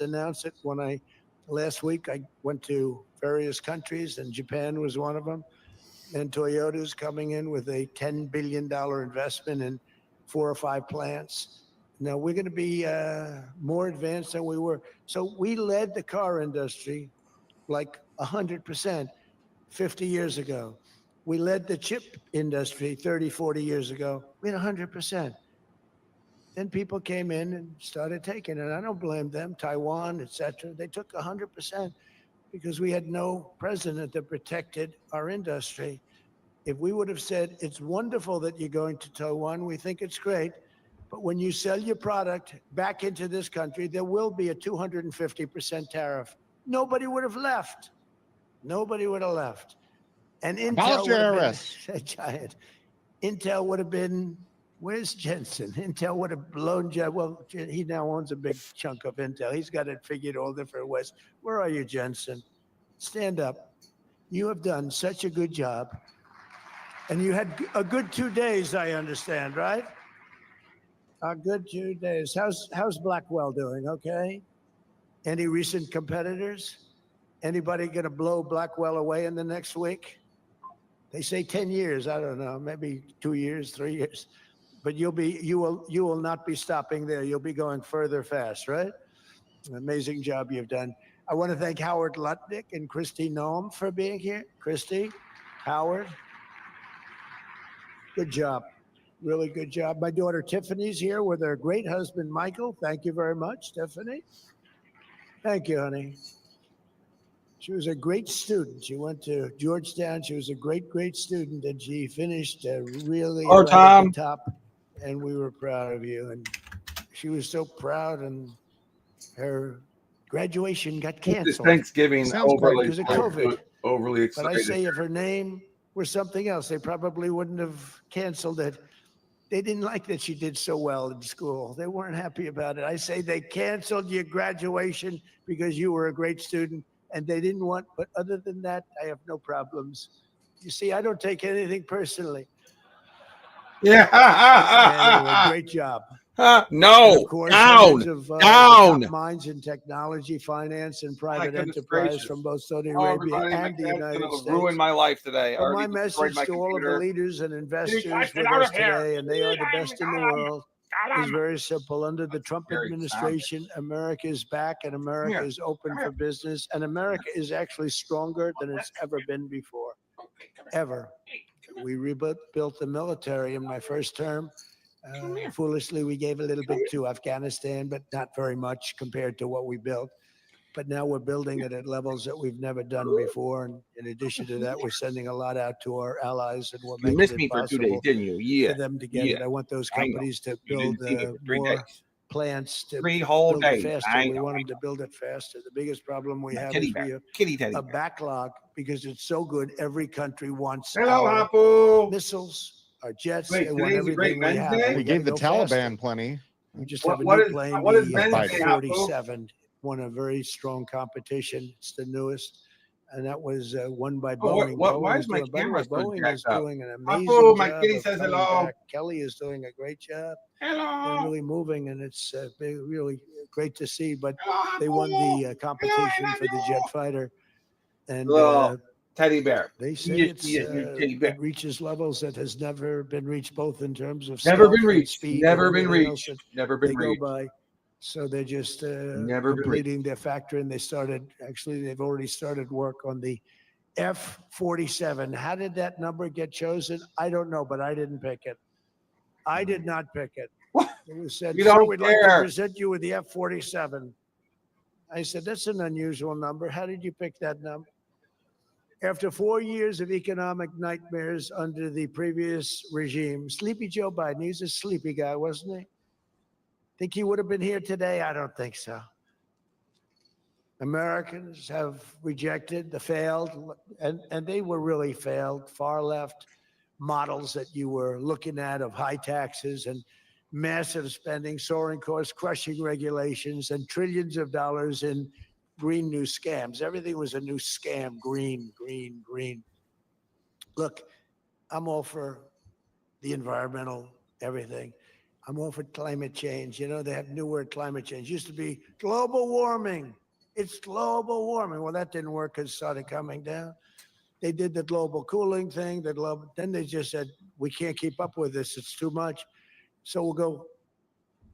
announced it last week I went to various countries, and Japan was one of them. And Toyota's coming in with a $10 billion investment in 4 or 5 plants. Now we're going to be more advanced than we were. So we led the car industry like 100% 50 years ago. We led the chip industry 30, 40 years ago. We had 100%. Then people came in and started taking it. I don't blame them. Taiwan, etc. They took 100% because we had no president that protected our industry. If we would have said, it's wonderful that you're going to Taiwan, we think it's great, but when you sell your product back into this country, there will be a 250% tariff. Nobody would have left. Nobody would have left. And Intel would have been a giant. Intel would have been, where's Jensen? Intel would have blown, well, he now owns a big chunk of Intel. He's got it figured all different ways. Where are you, Jensen? Stand up. You have done such a good job. And you had a good 2 days, I understand, right? A good 2 days. How's Blackwell doing, okay? Any recent competitors? Anybody going to blow Blackwell away in the next week? They say 10 years. I don't know, maybe 2 years, 3 years. But you will not be stopping there. You'll be going further fast, right? An amazing job you've done. I want to thank Howard Lutnick and Christy Noem for being here. Christy, Howard, good job. Really good job. My daughter Tiffany's here with her great husband, Michael. Thank you very much, Tiffany. Thank you, honey. She was a great student. She went to Georgetown. She was a great, great student, and she finished really right at the top. And we were proud of you. And she was so proud, and her graduation got canceled. Thanksgiving overly excited. But I say if her name were something else, they probably wouldn't have canceled it. They didn't like that she did so well in school. They weren't happy about it. I say they canceled your graduation because you were a great student, and they didn't want, but other than that, I have no problems. You see, I don't take anything personally. Yeah. Anyway, great job. No, of course, down. Top minds in technology, finance, and private enterprise from both Saudi Arabia and the United States. Ruined my life today. Well, my message to all of the leaders and investors with us today, and they are the best in the world, is very simple. Under the Trump administration, America is back, and America is open for business, and America is actually stronger than it's ever been before, ever. We rebuilt the military in my first term. Foolishly, we gave a little bit to Afghanistan, but not very much compared to what we built. But now we're building it at levels that we've never done before. And in addition to that, we're sending a lot out to our allies, and we're making it possible for them to get it. I want those companies to build more plants to build it faster. We want them to build it faster. The biggest problem we have is a backlog because it's so good. Every country wants our missiles, our jets. They want everything we have. We gave the Taliban plenty. We just have a new plane, the 47, won a very strong competition. It's the newest. And that was won by Boeing. Why is my camera Boeing is doing an amazing job. My kitty says hello. Kelly is doing a great job. Hello. They're really moving, and it's really great to see. But they won the competition for the jet fighter. And teddy bear. They say it reaches levels that has never been reached, both in terms of never been reached, speed, never been reached. So they're just completing their factory, and they've already started work on the F-47. How did that number get chosen? I don't know, but I didn't pick it. I did not pick it. It was said, "Sir, we'd like to present you with the F-47." I said, "That's an unusual number. How did you pick that number?" After 4 years of economic nightmares under the previous regime, sleepy Joe Biden, he's a sleepy guy, wasn't he? Think he would have been here today? I don't think so. Americans have rejected the failed, and they were really failed, far left models that you were looking at of high taxes and massive spending, soaring costs, crushing regulations, and trillions of dollars in green new scams. Everything was a new scam, green, green, green. Look, I'm all for the environmental, everything. I'm all for climate change. You know, they have new word, climate change. Used to be global warming. It's global warming. Well, that didn't work because it started coming down. They did the global cooling thing. Then they just said, we can't keep up with this. It's too much. So we'll go,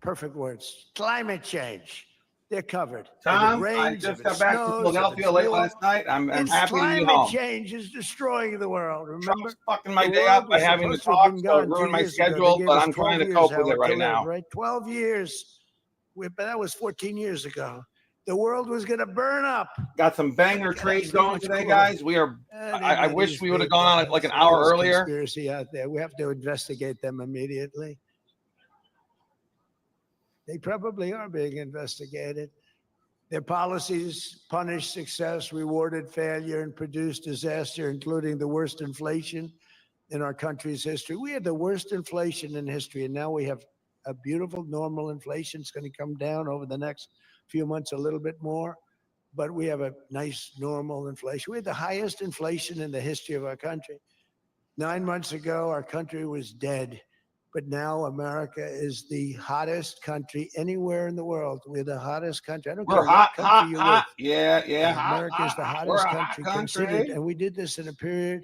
perfect words, climate change. They're covered. If it Tom, I rains, just if it got back from snows, if Philadelphia it's late warm, last night. I'm it's happy to be climate home. change is destroying the world. Remember? Trump's fucking my The day up world by was having to supposed to have talk, been so it gone 2 ruined my years ago. They schedule, gave but us I'm 12 trying to years, cope with it Howard, right to live, now. right? 12 years. But that was 14 years ago. The world was going to burn up. Got some banger But God, trades so going much today, cooler. guys. We are. I wish we would have gone on like an hour earlier. Conspiracy out there. We have to investigate them immediately. They probably are being investigated. Their policies punished success, rewarded failure, and produced disaster, including the worst inflation in our country's history. We had the worst inflation in history, and now we have a beautiful normal inflation. It's going to come down over the next few months a little bit more, but we have a nice normal inflation. We had the highest inflation in the history of our country. 9 months ago, our country was dead. But now America is the hottest country anywhere in the world. We're the hottest country. I don't care We're what hot, country hot, you hot. Yeah, hot, America is the hot. We're hottest a hot country country. considered, and we did this in a period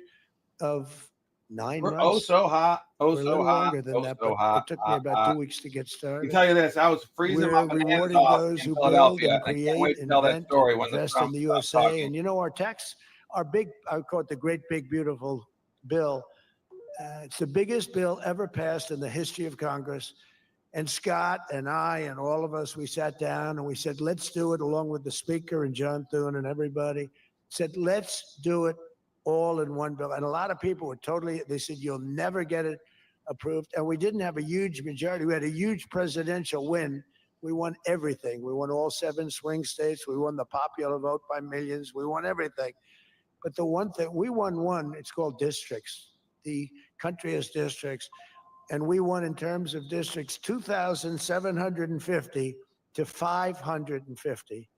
of 9 We're months. so hot, We're a so little hot, longer than that, so but hot. it took me about 2 weeks to get I can started. tell you this: I was freezing my We're bananas rewarding off those in who build Philadelphia. and I can't create, wait to tell that invent, story and when the invest Trump in the stops USA. talking. And you know, our tax, our big, I call it the great, big, beautiful bill. It's the biggest bill ever passed in the history of Congress. And Scott and I and all of us, we sat down and we said, let's do it, along with the speaker and John Thune and everybody, said, let's do it all in one bill. And a lot of people were they said, you'll never get it approved. And we didn't have a huge majority. We had a huge presidential win. We won everything. We won all 7 swing states. We won the popular vote by millions. We won everything. But the one thing, we won one, it's called districts. The country has districts. And we won in terms of districts 2,750 to 550.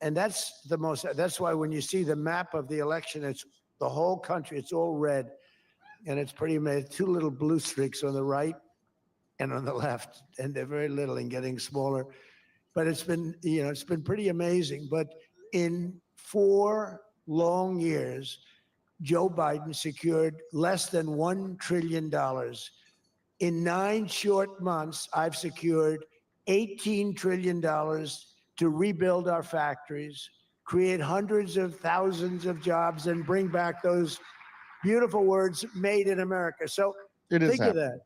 And that's the most, that's why when you see the map of the election, it's the whole country, it's all red. And it's pretty amazing. 2 little blue streaks on the right and on the left. And they're very little and getting smaller. But it's been, you know, it's been pretty amazing. But in 4 long years, Joe Biden secured less than $1 trillion. In 9 short months, I've secured $18 trillion to rebuild our factories, create hundreds of thousands of jobs, and bring back those beautiful words, made in America. So think of that.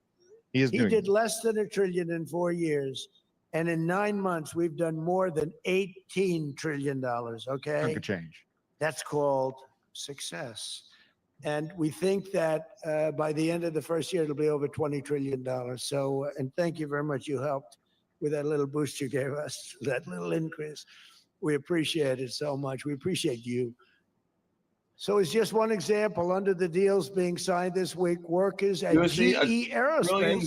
He did less than $1 trillion in 4 years. And in 9 months, we've done more than $18 trillion, okay? Chunk of change. That's called success. And we think that by the end of the first year, it'll be over $20 trillion. So, and thank you very much. You helped with that little boost you gave us, that little increase. We appreciate it so much. We appreciate you. So it's just one example. Under the deals being signed this week, workers at GE Aerospace, I think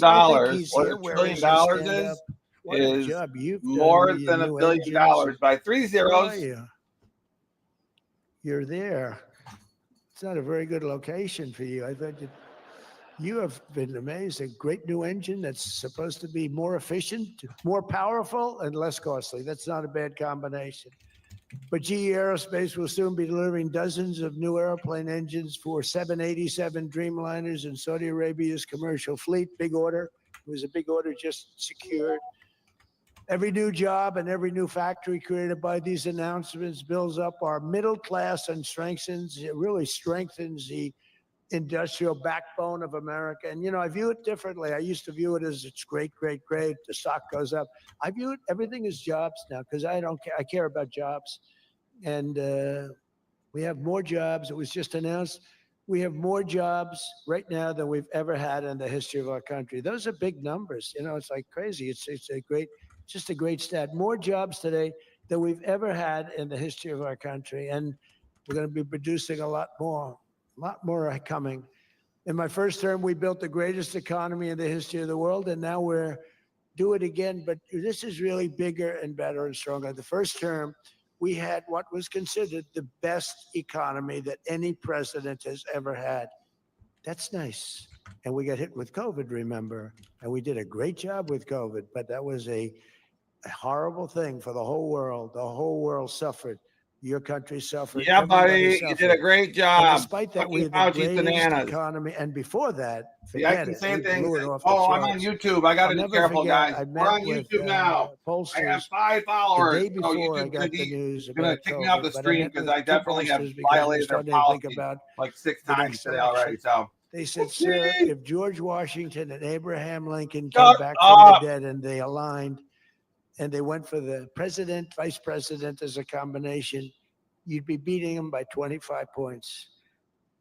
he's here. What $1 trillion is What a job you've done more with your than $1 new billion engines. by 3 zeros. You're there. It's not a very good location for you. I thought you have been amazing. Great new engine that's supposed to be more efficient, more powerful, and less costly. That's not a bad combination. But GE Aerospace will soon be delivering dozens of new airplane engines for 787 Dreamliners in Saudi Arabia's commercial fleet. Big order. It was a big order just secured. Every new job and every new factory created by these announcements builds up our middle class and really strengthens the industrial backbone of America. And, you know, I view it differently. I used to view it as it's great, great, great. The stock goes up. I view it, everything is jobs now because I don't care. I care about jobs. And we have more jobs. It was just announced. We have more jobs right now than we've ever had in the history of our country. Those are big numbers. You know, it's like crazy. It's just a great stat. More jobs today than we've ever had in the history of our country. And we're going to be producing a lot more are coming. In my first term, we built the greatest economy in the history of the world, and now we're do it again. But this is really bigger and better and stronger. The first term, we had what was considered the best economy that any president has ever had. That's nice. and we got hit with COVID, remember? And we did a great job with COVID, but that was a horrible thing for the whole world. The whole world suffered. Your country suffered. Yeah, Everybody buddy, suffered. you did a great And job. despite that, we Fucking had the Fauci's greatest bananas. economy. And before that, Yeah, I forget can it. say We things. blew it off the Oh, charts. I'm on YouTube. I got to I'll be never careful, forget, guys. I We're met on with YouTube now. I pollsters have 5 the followers. day before I YouTube's got the news gonna about kick me off the COVID, but I stream met because with I two definitely have pollsters because we're violated their starting to think policy about like 6 the times next today already. election. So They said, sir, if George Washington and Abraham Lincoln came shut back from the up. dead and they aligned and they went for the president, vice president as a combination, you'd be beating them by 25 points.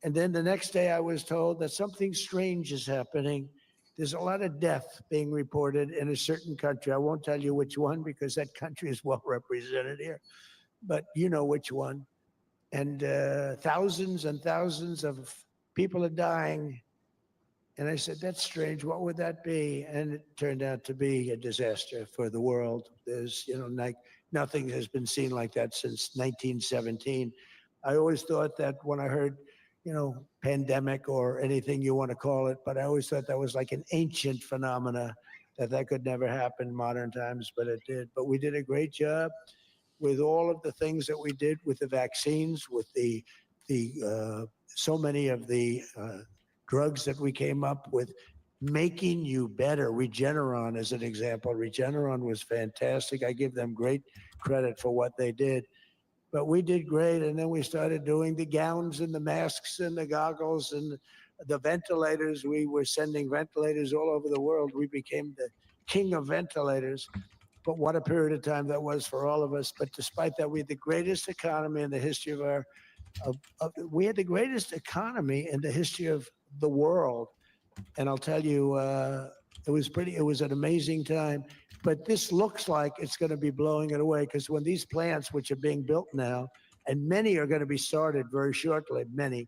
And then the next day I was told that something strange is happening. There's a lot of death being reported in a certain country. I won't tell you which one because that country is well represented here, but you know which one. And thousands and thousands of people are dying. And I said, that's strange. What would that be? And it turned out to be a disaster for the world. There's, like nothing has been seen like that since 1917. I always thought that when I heard, pandemic or anything you want to call it, but I always thought that was like an ancient phenomena that could never happen in modern times, but it did. But we did a great job with all of the things that we did with the vaccines, with the so many of the drugs that we came up with, making you better. Regeneron, as an example, Regeneron was fantastic. I give them great credit for what they did. But we did great, and then we started doing the gowns and the masks and the goggles and the ventilators. We were sending ventilators all over the world. We became the king of ventilators. But what a period of time that was for all of us. But despite that, we had the greatest economy in the history of our we had the greatest economy in the history of the world. And I'll tell you, it was an amazing time. But this looks like it's going to be blowing it away, because when these plants, which are being built now, and many are going to be started very shortly, many,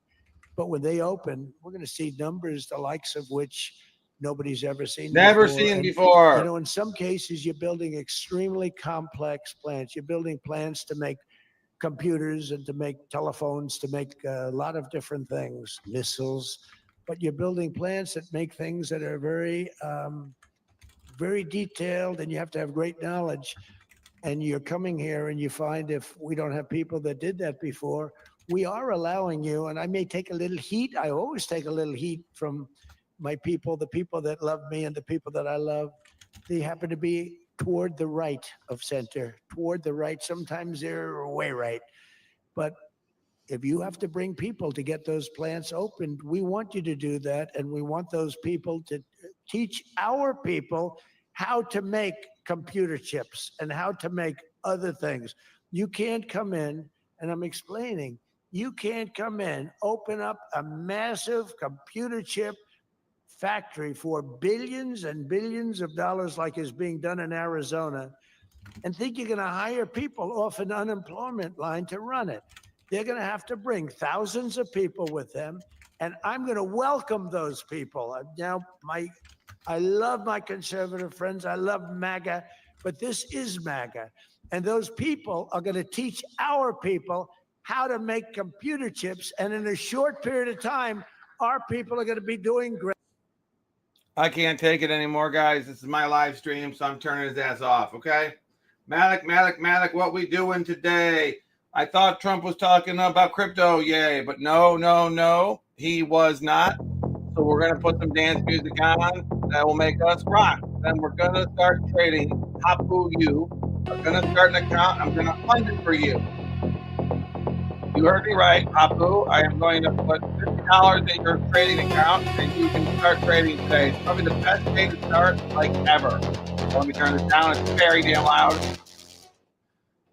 but when they open, we're going to see numbers the likes of which nobody's ever seen Never before. seen And, before. in some cases, you're building extremely complex plants. You're building plants to make computers and to make telephones, to make a lot of different things, missiles, but you're building plants that make things that are very, very detailed, and you have to have great knowledge. And you're coming here and you find, if we don't have people that did that before, we are allowing you, and I may take a little heat. I always take a little heat from my people, the people that love me and the people that I love. They happen to be toward the right of center, toward the right. Sometimes they're way right. But if you have to bring people to get those plants opened, we want you to do that. And we want those people to teach our people how to make computer chips and how to make other things. You can't come in, and I'm explaining, you can't come in, open up a massive computer chip factory for billions and billions of dollars like is being done in Arizona, and think you're going to hire people off an unemployment line to run it. They're going to have to bring thousands of people with them, and I'm going to welcome those people. Now, I love my conservative friends. I love MAGA, but this is MAGA. And those people are going to teach our people how to make computer chips, and in a short period of time, our people are going to be doing great. I can't take it anymore, guys. This is my live stream, so I'm turning his ass off, okay? Malek, what we doing today? I thought Trump was talking about crypto, yay, but no, he was not. So we're going to put some dance music on that will make us rock. Then we're going to start trading COPIUM. We're going to start an account. I'm going to fund it for you. You heard me right, COPIUM. I am going to put $50 in your trading account, and you can start trading today. It's probably the best day to start, like, ever. Let me turn this down. It's very damn loud.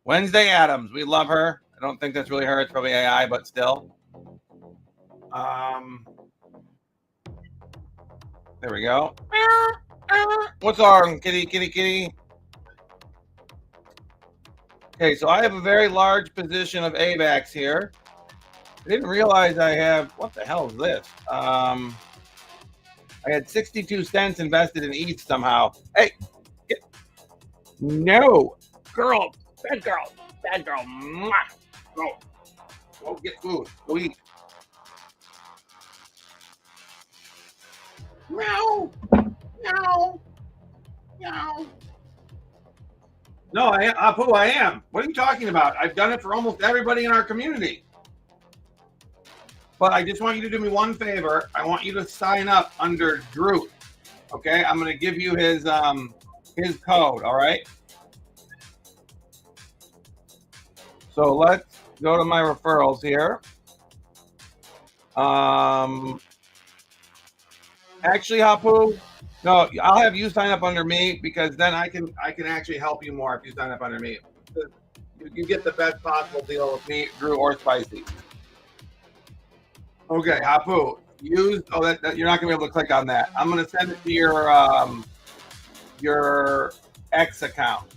Wednesday Addams. We love her. I don't think that's really her. It's probably AI, but still. There we go. What's our kitty? Okay, so I have a very large position of AVAX here. I didn't realize I have, what the hell is this? I had 62 cents invested in ETH somehow. Hey, no, girl, bad girl. Mwah. Go get food. Go eat. Meow. Meow. Meow. No, Apu, I am. What are you talking about? I've done it for almost everybody in our community. But I just want you to do me one favor. I want you to sign up under Drew. Okay, I'm going to give you his code. All right. So let's go to my referrals here. Actually, Hapu, no, I'll have you sign up under me because then I can actually help you more if you sign up under me. You get the best possible deal with me, Drew or Spicy. Okay, Hapu, use that you're not gonna be able to click on that. I'm gonna send it to your X account.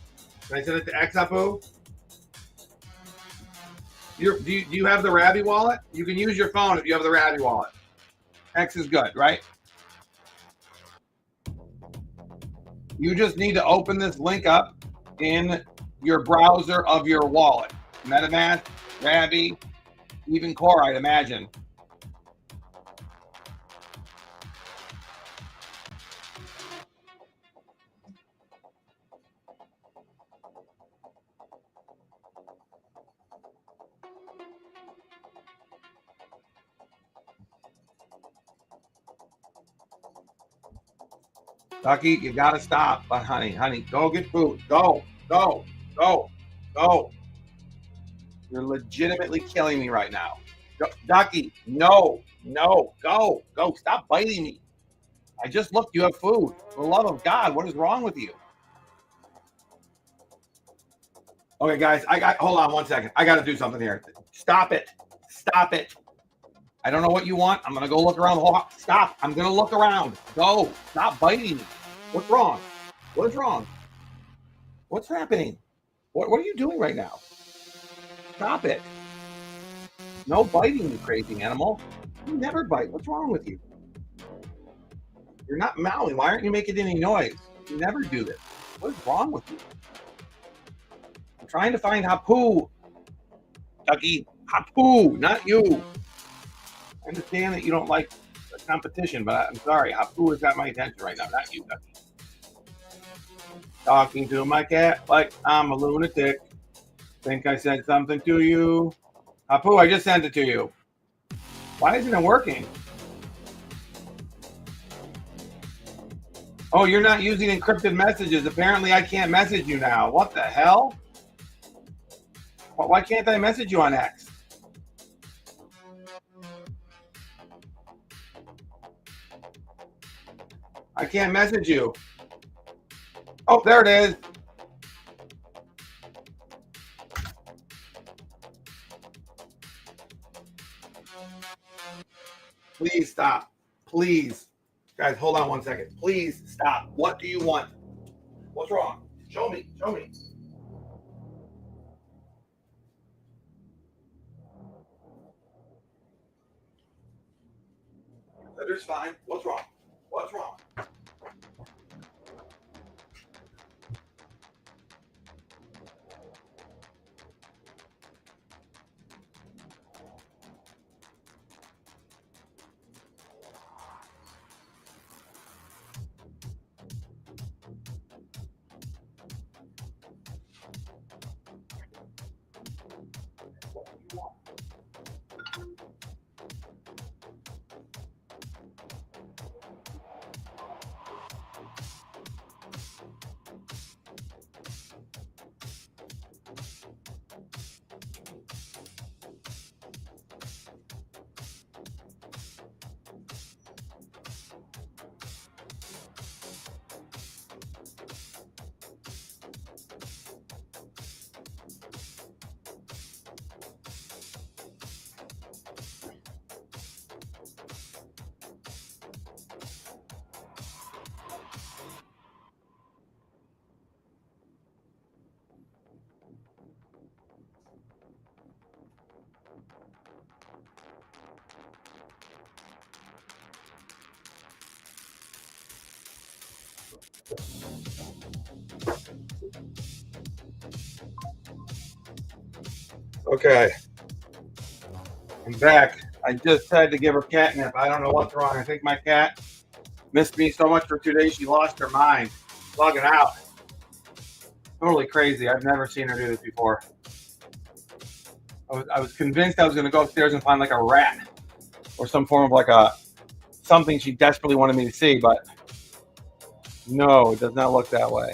Can I send it to X, Hapu? Do you have the Rabby wallet? You can use your phone if you have the Rabby wallet. X is good, right? You just need to open this link up in your browser of your wallet. MetaMask, Rabby, even Core, I'd imagine. Ducky, you gotta stop. But honey, go get food. Go. You're legitimately killing me right now. Ducky, no. Go. Stop biting me. I just looked. You have food. For the love of God, what is wrong with you? Okay, guys, hold on one second. I got to do something here. Stop it. I don't know what you want. I'm gonna go look around the whole house. Stop. I'm gonna look around. Go. Stop biting me. What's wrong? What is wrong? What's happening? What are you doing right now? Stop it. No biting, you crazy animal. You never bite. What's wrong with you? You're not mowing. Why aren't you making any noise? You never do this. What is wrong with you? I'm trying to find Hapu. Ducky, Hapu, not you. I understand that you don't like the competition, but I'm sorry. Hapu has got my attention right now, not you, Ducky. Talking to my cat like I'm a lunatic. Think I said something to you. Hapu, I just sent it to you. Why isn't it working? Oh, you're not using encrypted messages. Apparently, I can't message you now. What the hell? Why can't I message you on X? I can't message you. Oh, there it is. Please stop. Please. Guys, hold on one second. Please stop. What do you want? What's wrong? Show me. That is fine. What's wrong? Okay. I'm back. I just had to give her catnip. I don't know what's wrong. I think my cat Missed me so much for 2 days, she lost her mind. Logging out. Totally crazy. I've never seen her do this before. I was convinced I was going to go upstairs and find like a rat or some form of like something she desperately wanted me to see, but no, it does not look that way.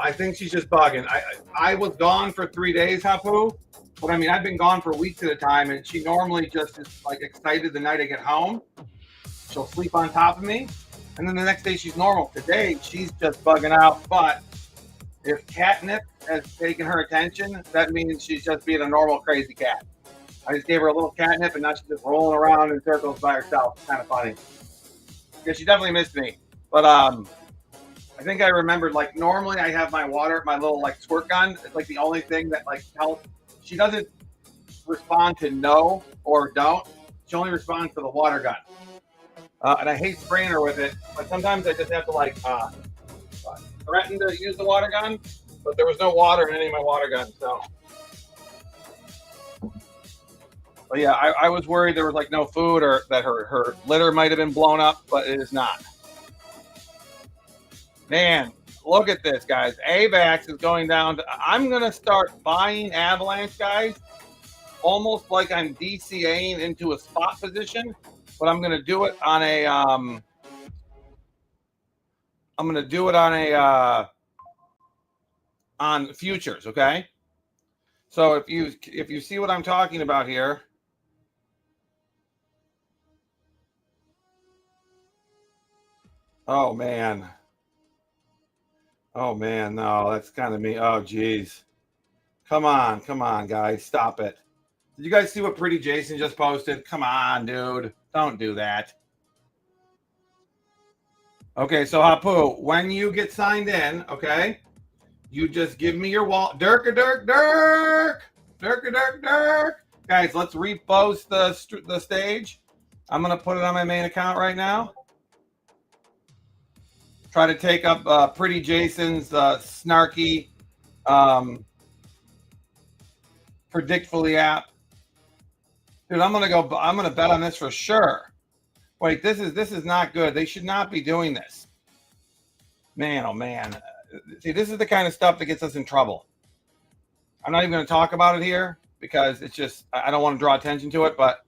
I think she's just bugging. I was gone for 3 days, Hapu. But I mean, I've been gone for weeks at a time, and she normally just is like excited the night I get home. She'll sleep on top of me, and then the next day she's normal. Today, she's just bugging out. But if catnip has taken her attention, that means she's just being a normal crazy cat. I just gave her a little catnip, and now she's just rolling around in circles by herself. It's kind of funny. Because she definitely missed me. But I think I remembered, like, normally I have my little, like, squirt gun. It's, like, the only thing that, like, tells. She doesn't respond to no or don't. She only responds to the water gun. And I hate spraying her with it, but sometimes I just have to, like, threaten to use the water gun. But there was no water in any of my water guns, so. But, yeah, I was worried there was, like, no food or that her litter might have been blown up, but it is not. Man, look at this, guys. AVAX is going down to, I'm going to start buying Avalanche, guys, almost like I'm DCAing into a spot position, but I'm going to do it on a, on futures, okay? So if you see what I'm talking about here, oh man. Oh man, no, that's kind of me. Oh geez. Come on, guys, stop it. Did you guys see what Pretty Jason just posted? Come on, dude. Don't do that. Okay, so Hapu, when you get signed in, okay, you just give me your wallet. Dirk. Guys, let's repost the stage. I'm gonna put it on my main account right now. Try to take up Pretty Jason's snarky Predictfully app. Dude, I'm gonna bet on this for sure. Wait, this is not good. They should not be doing this. Man, oh man. See, this is the kind of stuff that gets us in trouble. I'm not even gonna talk about it here because it's just I don't want to draw attention to it, but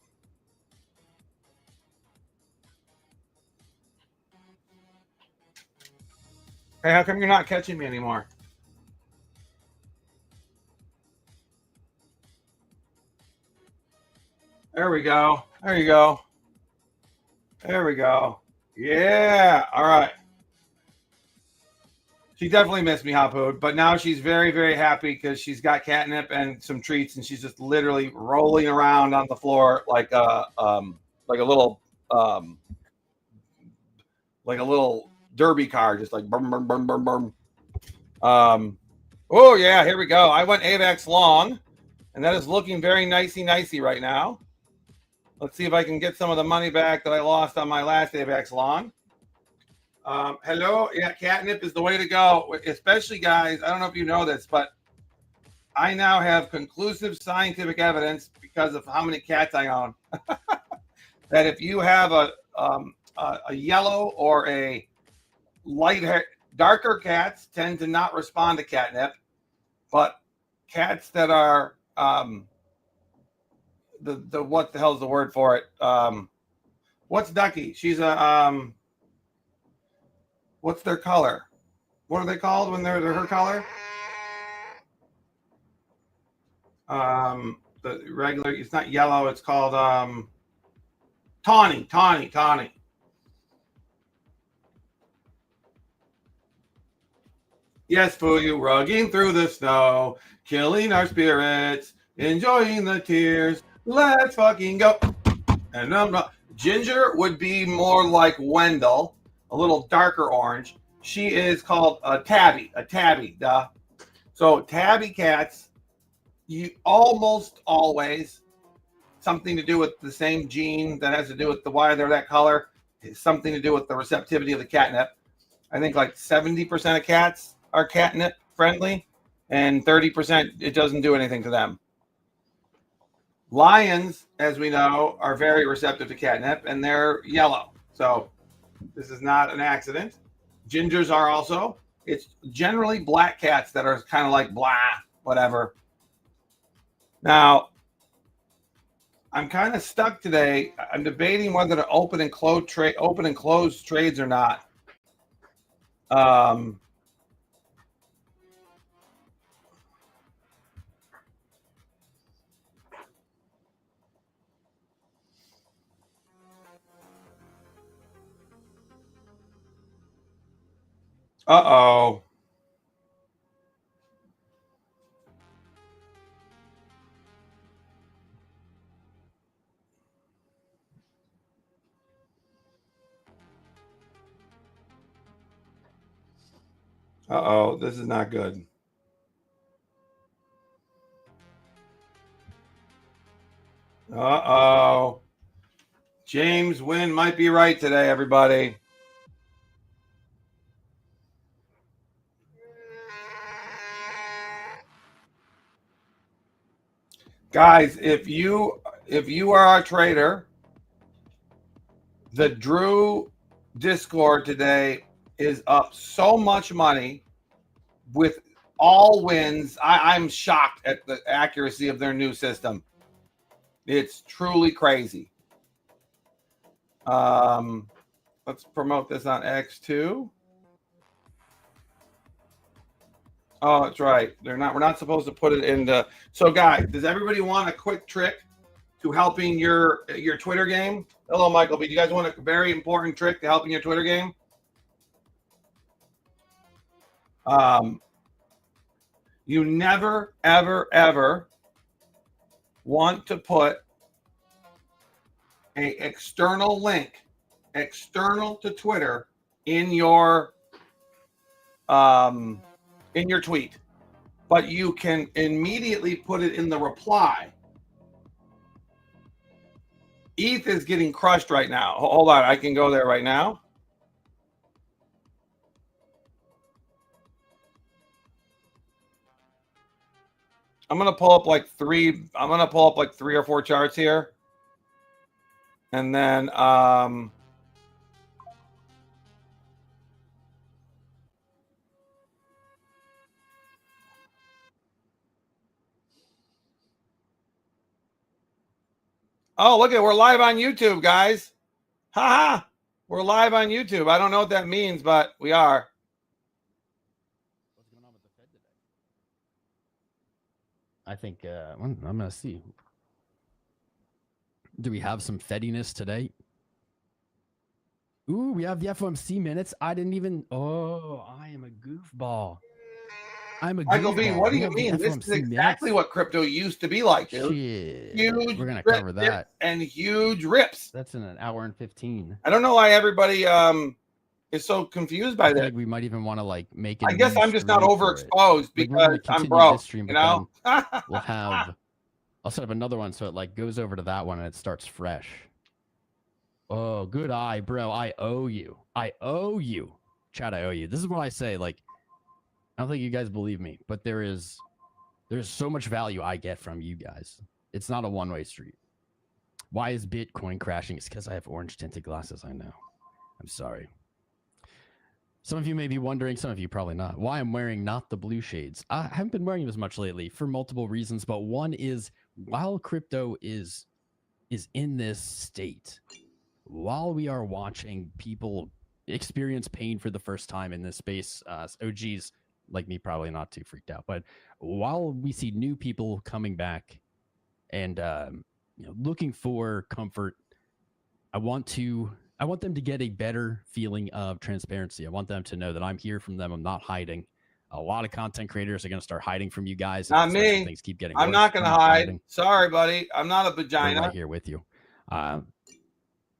hey, how come you're not catching me anymore? There we go. There you go. There we go. Yeah. All right. She definitely missed me, Hapu, but now she's very, very happy because she's got catnip and some treats, and she's just literally rolling around on the floor like a little derby car, just like brum, brum, brum, brum, brum. Oh yeah, here we go. I went AVAX long, and that is looking very nicey right now. Let's see if I can get some of the money back that I lost on my last AVAX long. Hello, yeah, catnip is the way to go, especially guys. I don't know if you know this, but I now have conclusive scientific evidence because of how many cats I own that if you have a yellow or a light hair, darker cats tend to not respond to catnip, but cats that are the what the hell's the word for it? What's Ducky? She's a what's their color? What are they called when they're her color? The regular, it's not yellow, it's called tawny. Yes, for you, rugging through the snow, killing our spirits, enjoying the tears. Let's fucking go. And I'm not. Ginger would be more like Wendell, a little darker orange. She is called a tabby, duh. So tabby cats, you almost always something to do with the same gene that has to do with the why they're that color. It's something to do with the receptivity of the catnip. I think like 70% of cats are catnip friendly, and 30% it doesn't do anything to them. Lions, as we know, are very receptive to catnip, and they're yellow. So this is not an accident. Gingers are also. It's generally black cats that are kind of like blah, whatever. Now, I'm kind of stuck today. I'm debating whether to open and close trades or not. Uh-oh. Uh-oh, this is not good. Uh-oh. James Wynn might be right today, everybody. Guys, if you are a trader, the Drew Discord today is up so much money with all wins. I'm shocked at the accuracy of their new system. It's truly crazy. Let's promote this on X too. Oh, that's right. We're not supposed to put it in the. So guys, does everybody want a quick trick to helping your Twitter game? Hello, Michael B. Do you guys want a very important trick to helping your Twitter game? You never, ever, ever want to put an external link, external to Twitter, in your tweet, but you can immediately put it in the reply. ETH is getting crushed right now. Hold on, I can go there right now. I'm gonna pull up like three or four charts here, and then oh, look at, we're live on YouTube, guys. Haha, we're live on YouTube. I don't know what that means, but we are. What's going on with the Fed today? I think I'm gonna see. Do we have some Fediness today? Ooh, we have the FOMC minutes. I didn't even. Oh, I am a goofball. I'm a Michael B, goofball. what do We you have the mean? This is FOMC exactly minutes? what crypto used to be like, dude. Shit. Huge. We're gonna cover that. And huge rips. That's in an hour and 15. I don't know why everybody is so confused by I that. think we might even want to like make it. I guess I'm just not overexposed because I'm broke. Stream, you know, we'll have. I'll set up another one so it like goes over to that one and it starts fresh. Oh, good eye, bro. I owe you. I owe you. Chad, I owe you. This is what I say. Like, I don't think you guys believe me, but there's so much value I get from you guys. It's not a one-way street. Why is Bitcoin crashing? It's because I have orange tinted glasses. I know. I'm sorry. Some of you may be wondering, some of you probably not, why I'm wearing not the blue shades. I haven't been wearing them as much lately for multiple reasons, but one is while crypto is in this state, while we are watching people experience pain for the first time in this space, OGs like me probably not too freaked out, but while we see new people coming back and looking for comfort, I want them to get a better feeling of transparency. I want them to know that I'm here from them. I'm not hiding. A lot of content creators are going to start hiding from you guys. Not me. Things keep getting I'm worse. not going to hide. Sorry, buddy. I'm not a We're vagina. right here with you.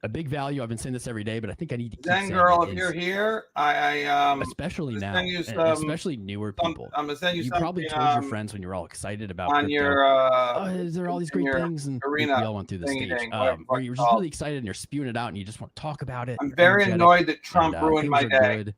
A big value. I've been saying this every day, but I think I need to keep Zen saying girl, it if is, you're here, especially now, send you and some, especially newer people. I'm gonna send you You something probably told your friends when you were all excited about on crypto. your Oh, there are all these in great your things, and arena we all went through this thingy stage thing, whatever the where fuck you're it's just called. really excited and you're spewing it out, and you just want to talk about it. I'm You're very energetic, annoyed that Trump and ruined things my are day. good.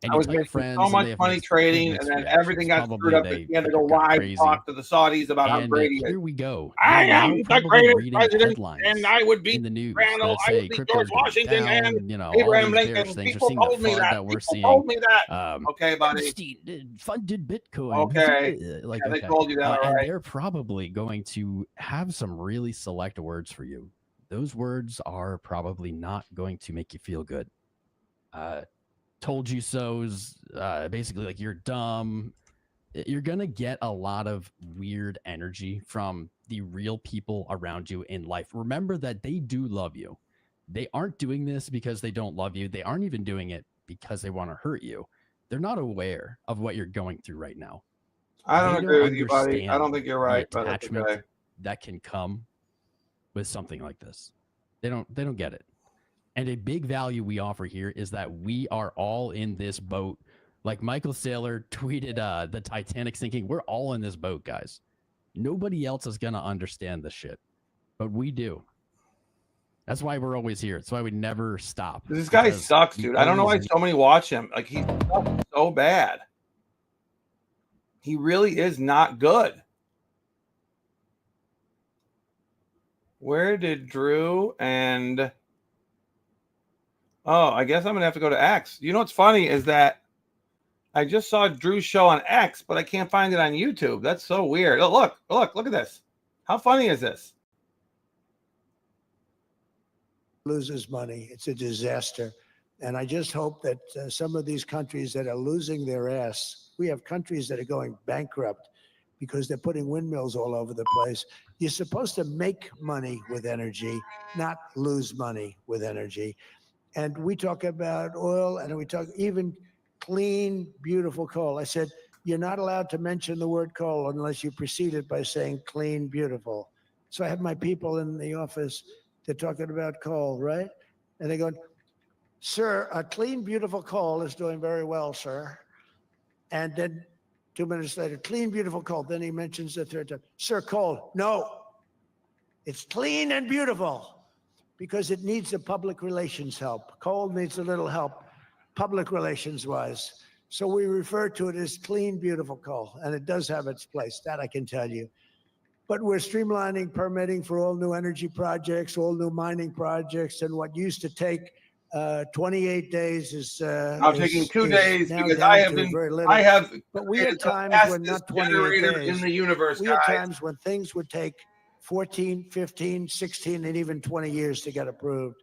And I you was tell your making friends, so and much they have money mixed, they have trading, mixed and then reactions. everything got screwed Probably up. That they he had to think go you're kind of live crazy. talk to the Saudis about how And great he is. here we go. I You're now am the probably greatest reading president, headlines and I would beat in the news Randall. that I would say beat crypto George is going Washington down. and You know, all Abraham these bearish Lincoln. things. You're People seeing the told me FUD that. that we're People seeing. told me that. Okay, buddy. Epstein funded Bitcoin. Okay. Like, Yeah, they okay. told you that, all And right. they're probably going to have some really select words for you. Those words are probably not going to make you feel good. Told you so's basically like you're dumb. You're going to get a lot of weird energy from the real people around you in life. Remember that they do love you. They aren't doing this because they don't love you. They aren't even doing it because they want to hurt you. They're not aware of what you're going through right now. I don't They agree don't with you, buddy. I don't understand think you're the right, but that's attachment okay. that can come with something like this. They don't get it. And a big value we offer here is that we are all in this boat. Like Michael Saylor tweeted the Titanic sinking. We're all in this boat, guys. Nobody else is going to understand this shit, but we do. That's why we're always here. That's why we never stop. This guy because sucks, we dude. I don't know why always so many watch him. Like, he sucks so bad. He really is not good. Where did Drew and... Oh, I guess I'm going to have to go to X. You know what's funny is that I just saw Drew's show on X, but I can't find it on YouTube. That's so weird. Oh, look at this. How funny is this? Loses money. It's a disaster. And I just hope that some of these countries that are losing their ass, we have countries that are going bankrupt because they're putting windmills all over the place. You're supposed to make money with energy, not lose money with energy. And we talk about oil, and we talk even clean, beautiful coal. I said, you're not allowed to mention the word coal unless you precede it by saying clean, beautiful. So I have my people in the office, they're talking about coal, right? And they go, sir, a clean, beautiful coal is doing very well, sir. And then 2 minutes later, clean, beautiful coal. Then he mentions the third time, sir, coal. No, it's clean and beautiful because it needs the public relations help. Coal needs a little help public relations wise. So we refer to it as clean, beautiful coal. And it does have its place, that I can tell you. But we're streamlining permitting for all new energy projects, all new mining projects. And what used to take 28 days is I'm taking 2 is days now because down I have to been, very little. I have But we had created the times when fastest not 28 generator days. in the universe, We had guys. times when things would take 14, 15, 16, and even 20 years to get approved.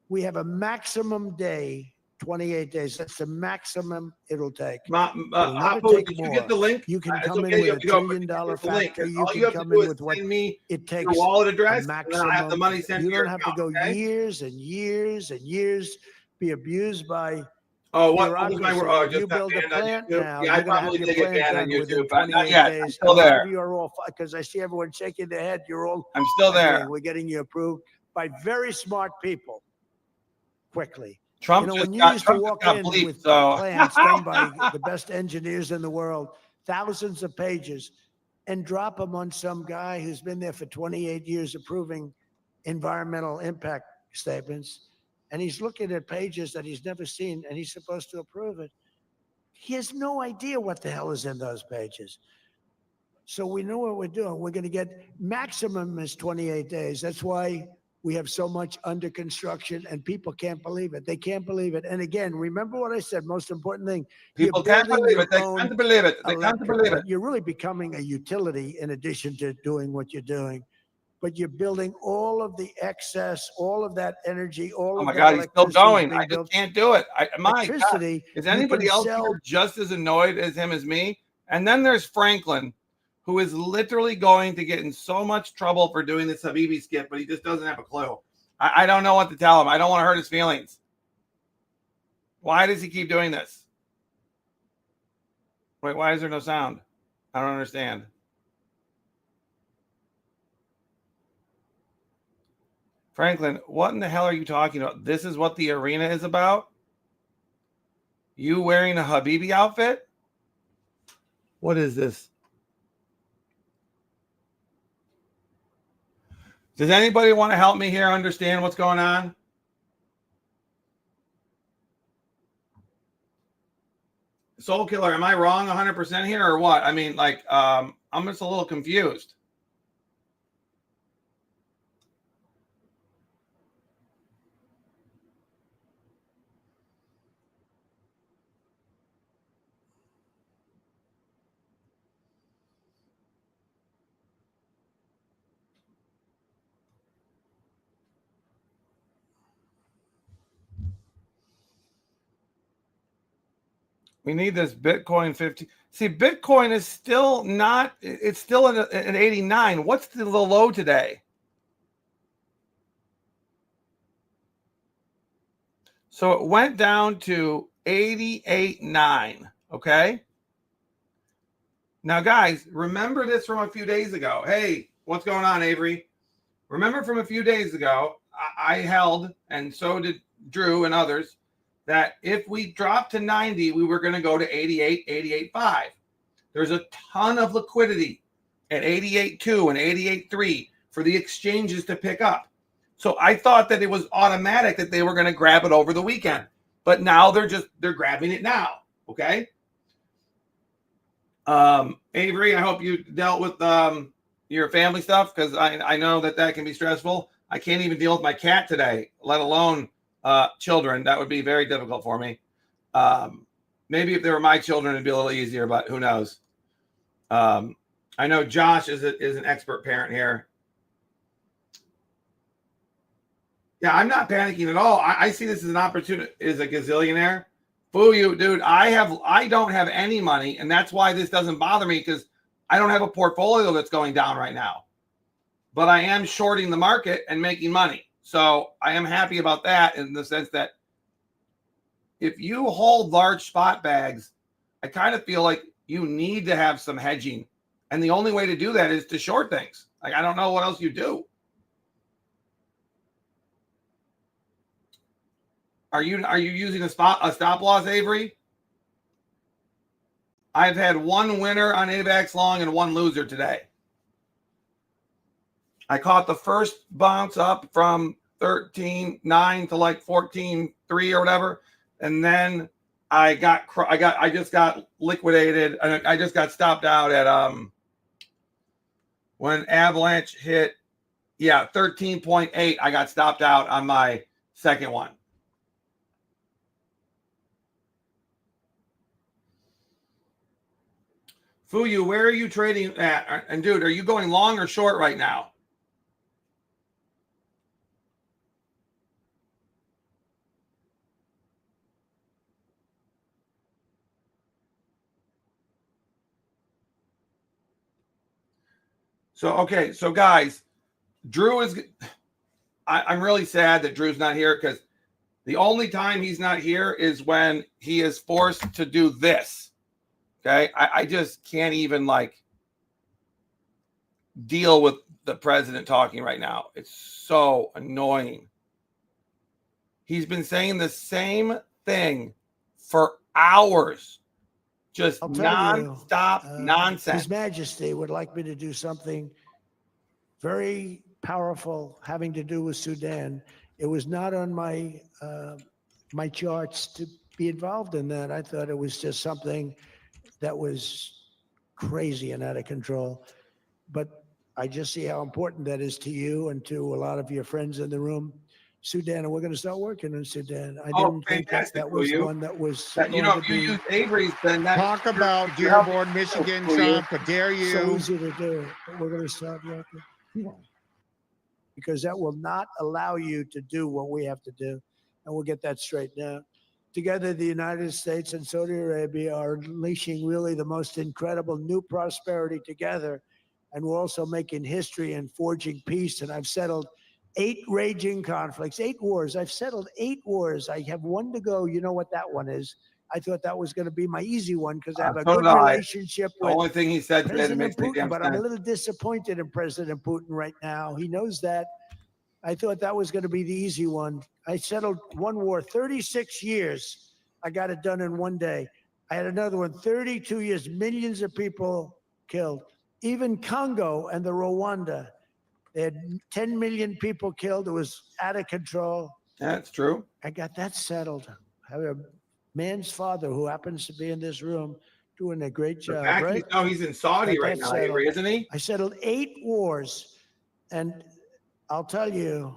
We have a maximum day, 28 days. That's the maximum it'll take. It'll never Apu, take did you more. get the link? You can It's come okay, in you with have a to go, $1 but did you trillion get the link? factor. You All can you have to come do in is with what send me it your takes. wallet A address, and then I'll have the maximum. money sent You to your don't have to account, go okay? years and years and years, be abused by Oh, what was my word? Oh, bureaucracy. just You got build a banned on plant YouTube. now, Yeah, I you're going to have probably your did get plant banned on done within YouTube, but not 28 yet. I'm days. still A lot there. of you are all, because I see everyone shaking their head. You're all I'm still there. agreeing. We're getting you approved by very smart people quickly. Trump You know, just when you got, used to Trump just walk got in bleeped, with so. plans done by the best engineers in the world, thousands of pages, and drop them on some guy who's been there for 28 years approving environmental impact statements, and he's looking at pages that he's never seen, and he's supposed to approve it. He has no idea what the hell is in those pages. So we know what we're doing. We're going to get maximum is 28 days. That's why we have so much under construction, and people can't believe it. They can't believe it. And again, remember what I said, most important thing. People can't believe it. They can't believe it. They can't believe it. You're really becoming a utility in addition to doing what you're doing. But you're building all of the excess, all of that energy, all Oh of my that God, he's still electricity going. being I just built. can't do it. My God. Electricity, Is you anybody can else sell. here just as annoyed as him as me? And then there's Franklin, who is literally going to get in so much trouble for doing this Habibi skip, but he just doesn't have a clue. I don't know what to tell him. I don't want to hurt his feelings. Why does he keep doing this? Wait, why is there no sound? I don't understand. Franklin, what in the hell are you talking about? This is what the arena is about? You wearing a Habibi outfit? What is this? Does anybody want to help me here understand what's going on? Soul Killer, am I wrong 100% here or what? I mean, like, I'm just a little confused. We need this Bitcoin 50. See, Bitcoin is still not, it's still at 89. What's the low today? So it went down to 88.9. Okay. Now, guys, remember this from a few days ago. Hey, what's going on, Avery? Remember from a few days ago, I held, and so did Drew and others, that if we dropped to 90, we were going to go to 88, 88.5. There's a ton of liquidity at 88.2 and 88.3 for the exchanges to pick up. So I thought that it was automatic that they were going to grab it over the weekend. But now they're grabbing it now. Okay. Avery, I hope you dealt with your family stuff, because I know that can be stressful. I can't even deal with my cat today, let alone children. That would be very difficult for me. Maybe if they were my children, it'd be a little easier, but who knows? I know Josh is an expert parent here. Yeah, I'm not panicking at all. I see this as an opportunity. Is a gazillionaire. Foo you, dude. I don't have any money, and that's why this doesn't bother me, because I don't have a portfolio that's going down right now. But I am shorting the market and making money. So I am happy about that, in the sense that if you hold large spot bags, I kind of feel like you need to have some hedging. And the only way to do that is to short things. Like, I don't know what else you do. Are you using a stop loss, Avery? I've had one winner on AVAX long and one loser today. I caught the first bounce up from 13.9 to like 14.3 or whatever, and then I just got liquidated, and I just got stopped out at when Avalanche hit 13.8. I got stopped out on my second one. Fuyu, where are you trading at? And dude, are you going long or short right now? So guys, Drew is, I'm really sad that Drew's not here, because the only time he's not here is when he is forced to do this. Okay. I just can't even like deal with the president talking right now. It's so annoying. He's been saying the same thing for hours. Just non-stop nonsense. His Majesty would like me to do something very powerful having to do with Sudan. It was not on my my charts to be involved in that. I thought it was just something that was crazy and out of control. But I just see how important that is to you and to a lot of your friends in the room. Sudan, and we're going to start working in Sudan. I didn't think that was one that was. You know, if you use Avery's, then that. Talk about Dearborn, Michigan, Trump. How dare you? So easy to do, but we're going to start working. Because that will not allow you to do what we have to do. And we'll get that straightened out. Together, the United States and Saudi Arabia are unleashing really the most incredible new prosperity together. And we're also making history and forging peace. And I've settled 8 raging conflicts, 8 wars. I've settled 8 wars. I have one to go. You know what that one is? I thought that was going to be my easy one, because I have a good relationship with the only thing he said President Putin. But I'm a little disappointed in President Putin right now. He knows that. I thought that was going to be the easy one. I settled one war, 36 years. I got it done in one day. I had another one, 32 years, millions of people killed. Even Congo and the Rwanda, they had 10 million people killed. It was out of control. That's true. I got that settled. I have a man's father who happens to be in this room doing a great job, right? No, he's in Saudi Got right that now, settled. Avery, isn't he? I settled 8 wars, and I'll tell you,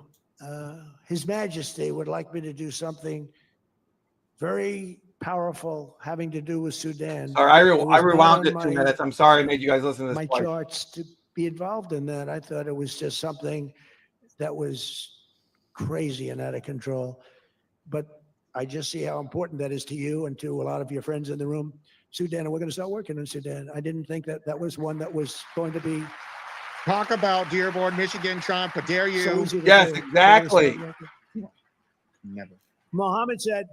His Majesty would like me to do something very powerful having to do with Sudan. Sorry, I It was not rewound on it 2 my- minutes. I'm sorry I made you guys listen to this my twice. charts to be involved in that. I thought it was just something that was crazy and out of control. But I just see how important that is to you and to a lot of your friends in the room. Sudan, and we're going to start working in Sudan. I didn't think that that was one that was going to be Talk about Dearborn, Michigan, Trump. How dare so you? easy to Yes, do. exactly. Never. Mohammed said,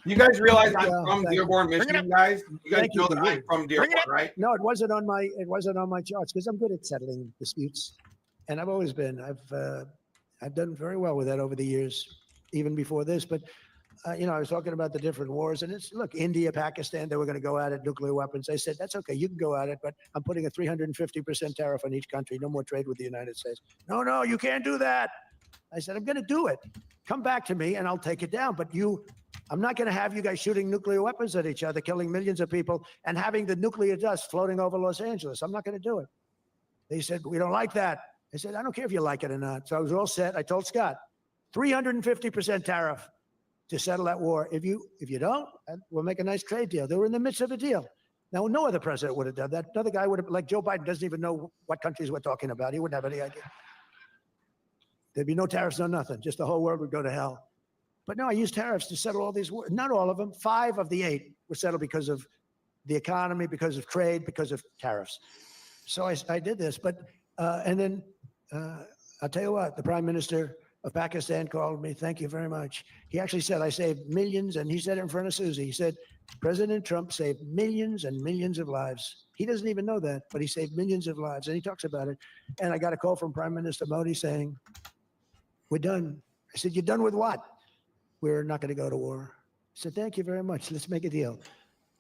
You guys realize I'm Yeah, from thank Dearborn, Bring it Michigan, guys? You guys Thank you know to that you. I'm from Bring it Dearborn, right? no, it wasn't on my charts because I'm good at settling disputes, and I've always been. I've done very well with that over the years, even before this. But you know, I was talking about the different wars, and it's look, India, Pakistan, they were going to go at it, nuclear weapons. I said that's okay, you can go at it, but I'm putting a 350% tariff on each country. No more trade with the United States. No, you can't do that. I said I'm going to do it. Come back to me, and I'll take it down. But I'm not going to have you guys shooting nuclear weapons at each other, killing millions of people, and having the nuclear dust floating over Los Angeles. I'm not going to do it. They said, we don't like that. I said, I don't care if you like it or not. So I was all set. I told Scott, 350% tariff to settle that war. If you don't, we'll make a nice trade deal. They were in the midst of a deal. Now, no other president would have done that. Another guy would have, like Joe Biden, doesn't even know what countries we're talking about. He wouldn't have any idea. There'd be no tariffs, no nothing. Just the whole world would go to hell. But no, I used tariffs to settle all these wars. Not all of them. 5 of the 8 were settled because of the economy, because of trade, because of tariffs. So I did this. But and then I'll tell you what, the Prime Minister of Pakistan called me. Thank you very much. He actually said I saved millions, and he said it in front of Susie. He said President Trump saved millions and millions of lives. He doesn't even know that, but he saved millions of lives, and he talks about it. And I got a call from Prime Minister Modi saying, "We're done." I said, "You're done with what?" "We're not going to go to war." I said, "Thank you very much. Let's make a deal."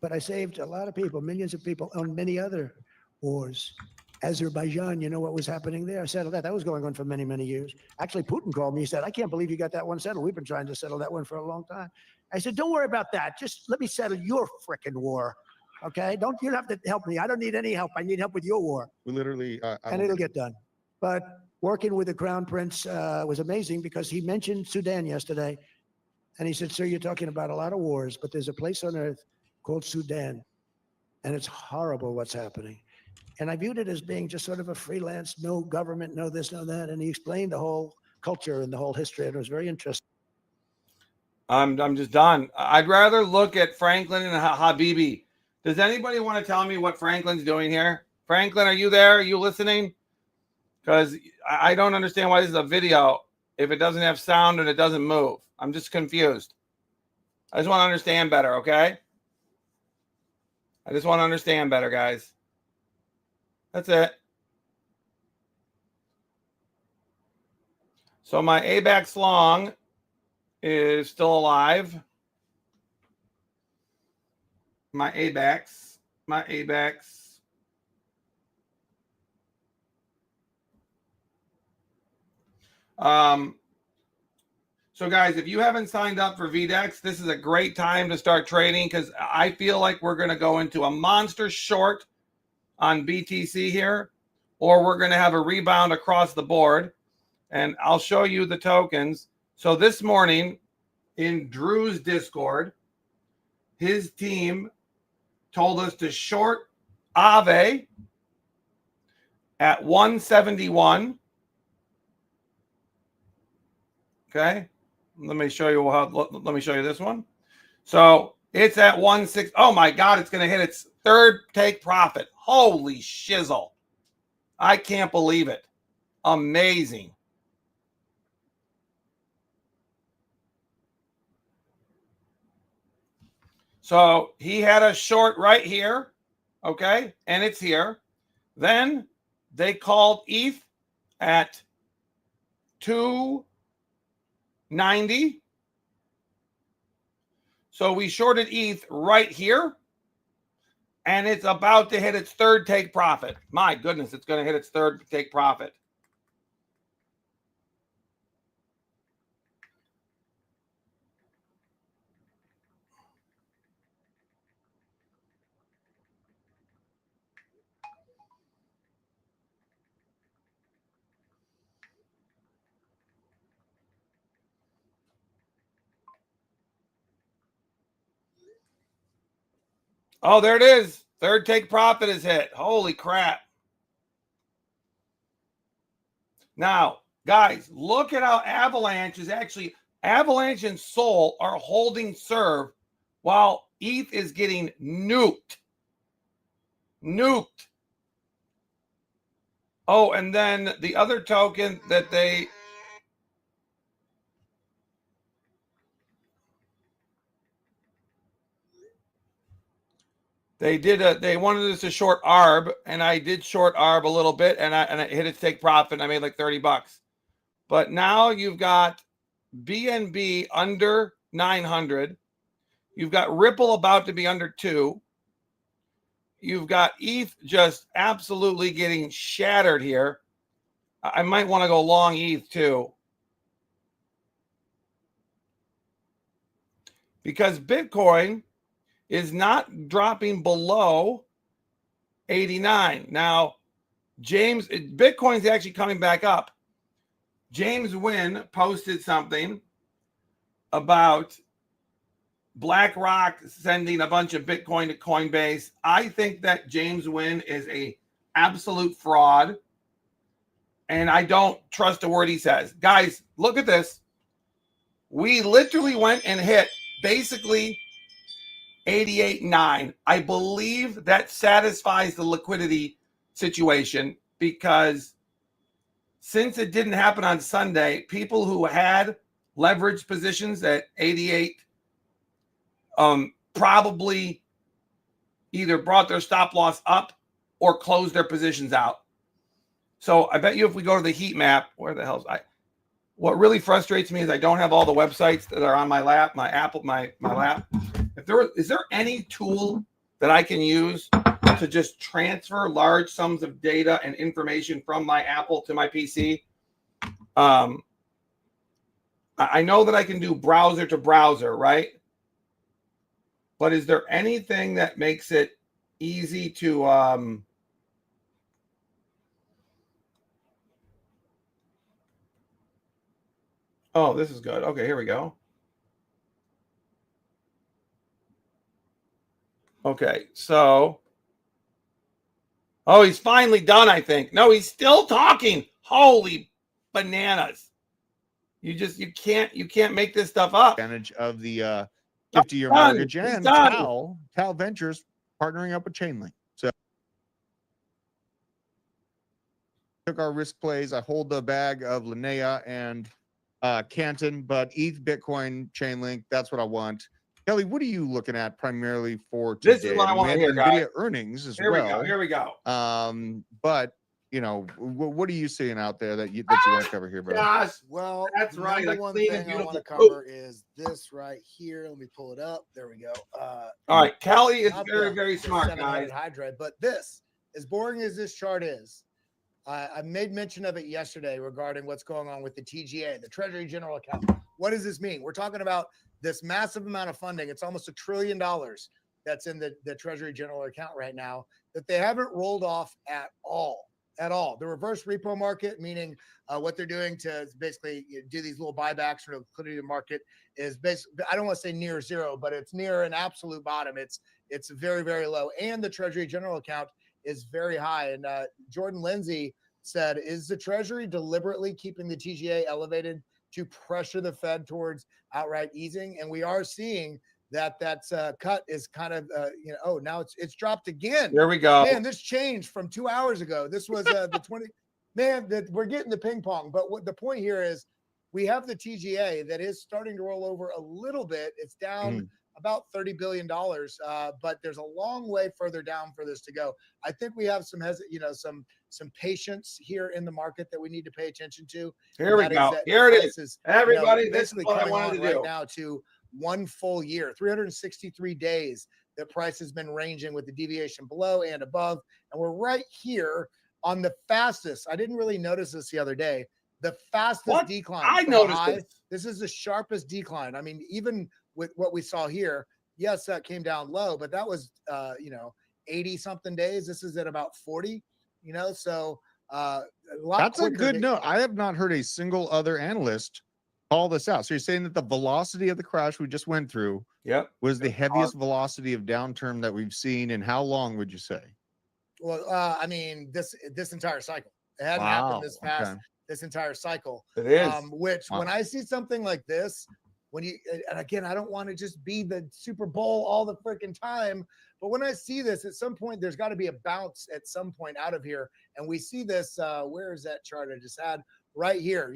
But I saved a lot of people, millions of people on many other wars. Azerbaijan, you know what was happening there? I settled that. That was going on for many, many years. Actually, Putin called me. He said, "I can't believe you got that one settled. We've been trying to settle that one for a long time." I said, "Don't worry about that. Just let me settle your frickin' war. Okay? You don't have to help me. I don't need any help. I need help with your war." We literally. And it'll get done. But working with the Crown Prince was amazing because he mentioned Sudan yesterday. And he said, "Sir, you're talking about a lot of wars, but there's a place on earth called Sudan. And it's horrible what's happening." And I viewed it as being just sort of a freelance, no government, no this, no that. And he explained the whole culture and the whole history. And it was very interesting. I'm just done. I'd rather look at Franklin and Habibi. Does anybody want to tell me what Franklin's doing here? Franklin, are you there? Are you listening? Because I don't understand why this is a video if it doesn't have sound and it doesn't move. I'm just confused. I just want to understand better, okay? I just want to understand better, guys. That's it. So my ABAX long is still alive. My ABAX. So guys, if you haven't signed up for VDEX, this is a great time to start trading because I feel like we're going to go into a monster short on BTC here, or we're going to have a rebound across the board. And I'll show you the tokens. So this morning in Drew's Discord, his team told us to short Aave at 171. Okay. Let me show you let me show you this one. So it's at 16. Oh my God, it's going to hit its third take profit. Holy shizzle. I can't believe it. Amazing. So he had a short right here. Okay. And it's here. Then they called ETH at 290. So we shorted ETH right here, and it's about to hit its third take profit. My goodness, it's going to hit its third take profit. Oh, there it is. Third take profit is hit. Holy crap. Now, guys, look at how Avalanche is actually, Avalanche and Sol are holding serve while ETH is getting nuked. Nuked. Oh, and then the other token that they they wanted us to short ARB, and I did short ARB a little bit, and I hit its take profit, and I made like $30. But now you've got BNB under 900. You've got Ripple about to be under 2. You've got ETH just absolutely getting shattered here. I might want to go long ETH too, because Bitcoin is not dropping below 89. Now, Bitcoin's actually coming back up. James Wynn posted something about BlackRock sending a bunch of Bitcoin to Coinbase. I think that James Wynn is a absolute fraud, and I don't trust a word he says. Guys, look at this. We literally went and hit basically 88.9. I believe that satisfies the liquidity situation, because since it didn't happen on Sunday, people who had leveraged positions at 88 probably either brought their stop loss up or closed their positions out. So I bet you if we go to the heat map, where the hell's what really frustrates me is I don't have all the websites that are on my lap, my lap. Is there any tool that I can use to just transfer large sums of data and information from my Apple to my PC? I know that I can do browser to browser, right? But is there anything that makes it easy to oh, this is good. Okay, here we go. Okay, so oh, he's finally done, I think. No, he's still talking. Holy bananas. You can't make this stuff up. Advantage of the 50-year mortgage, and Tal Ventures partnering up with Chainlink. So took our risk plays. I hold the bag of Linnea and Canton, but ETH, Bitcoin, Chainlink, that's what I want. Kelly, what are you looking at primarily for today? This is what I want to hear, NVIDIA guys. earnings as Here well. Here we go. But you know, what are you seeing out there that you want to cover here, bro? Gosh, Well, that's right. Number one clean and thing I want to beautiful. cover is this right here. Let me pull it up. There we go. All right, Kelly is Not very, the very smart, 700 guys. Hydra, but this, as boring as this chart is, I made mention of it yesterday regarding what's going on with the TGA, the Treasury General Account. What does this mean? We're talking about this massive amount of funding. It's almost $1 trillion that's in the Treasury General Account right now that they haven't rolled off at all. The reverse repo market, meaning what they're doing to basically do these little buybacks for the liquidity market, is basically, I don't want to say near zero, but it's near an absolute bottom. It's very, very low. And the Treasury General Account is very high. And Jordan Lindsay said, is the Treasury deliberately keeping the TGA elevated to pressure the Fed towards outright easing? And we are seeing that's cut is kind of oh, now it's dropped again. There we go. Man, this changed from 2 hours ago. This was the 20. Man, we're getting the ping pong. But what the point here is, we have the TGA that is starting to roll over a little bit. It's down about $30 billion, but there's a long way further down for this to go. I think we have some some patience here in the market that we need to pay attention to. Here we That is go. that Here it price is. you know, Everybody, this is basically what I coming wanted on to right do. now to 1 full year, 363 days that price has been ranging with the deviation below and above. And we're right here on the fastest. I didn't really notice this the other day. The fastest What? decline. I from a noticed high. this. This is the sharpest decline. I mean, even with what we saw here, yes, that came down low, but that was, 80 something days. This is at about 40, so a lot That's a quicker good to- note. I have not heard a single other analyst call this out. So you're saying that the velocity of the crash we just went through Yep. was the heaviest velocity of downturn that we've seen in how long would you say? Well, I mean, this entire cycle. It hadn't happened this fast. Okay. This entire cycle. It is. Which when Wow. I see something like this, and again, I don't want to just be the Super Bowl all the freaking time, but when I see this, at some point, there's got to be a bounce at some point out of here. And we see this, where is that chart I just had? Right here.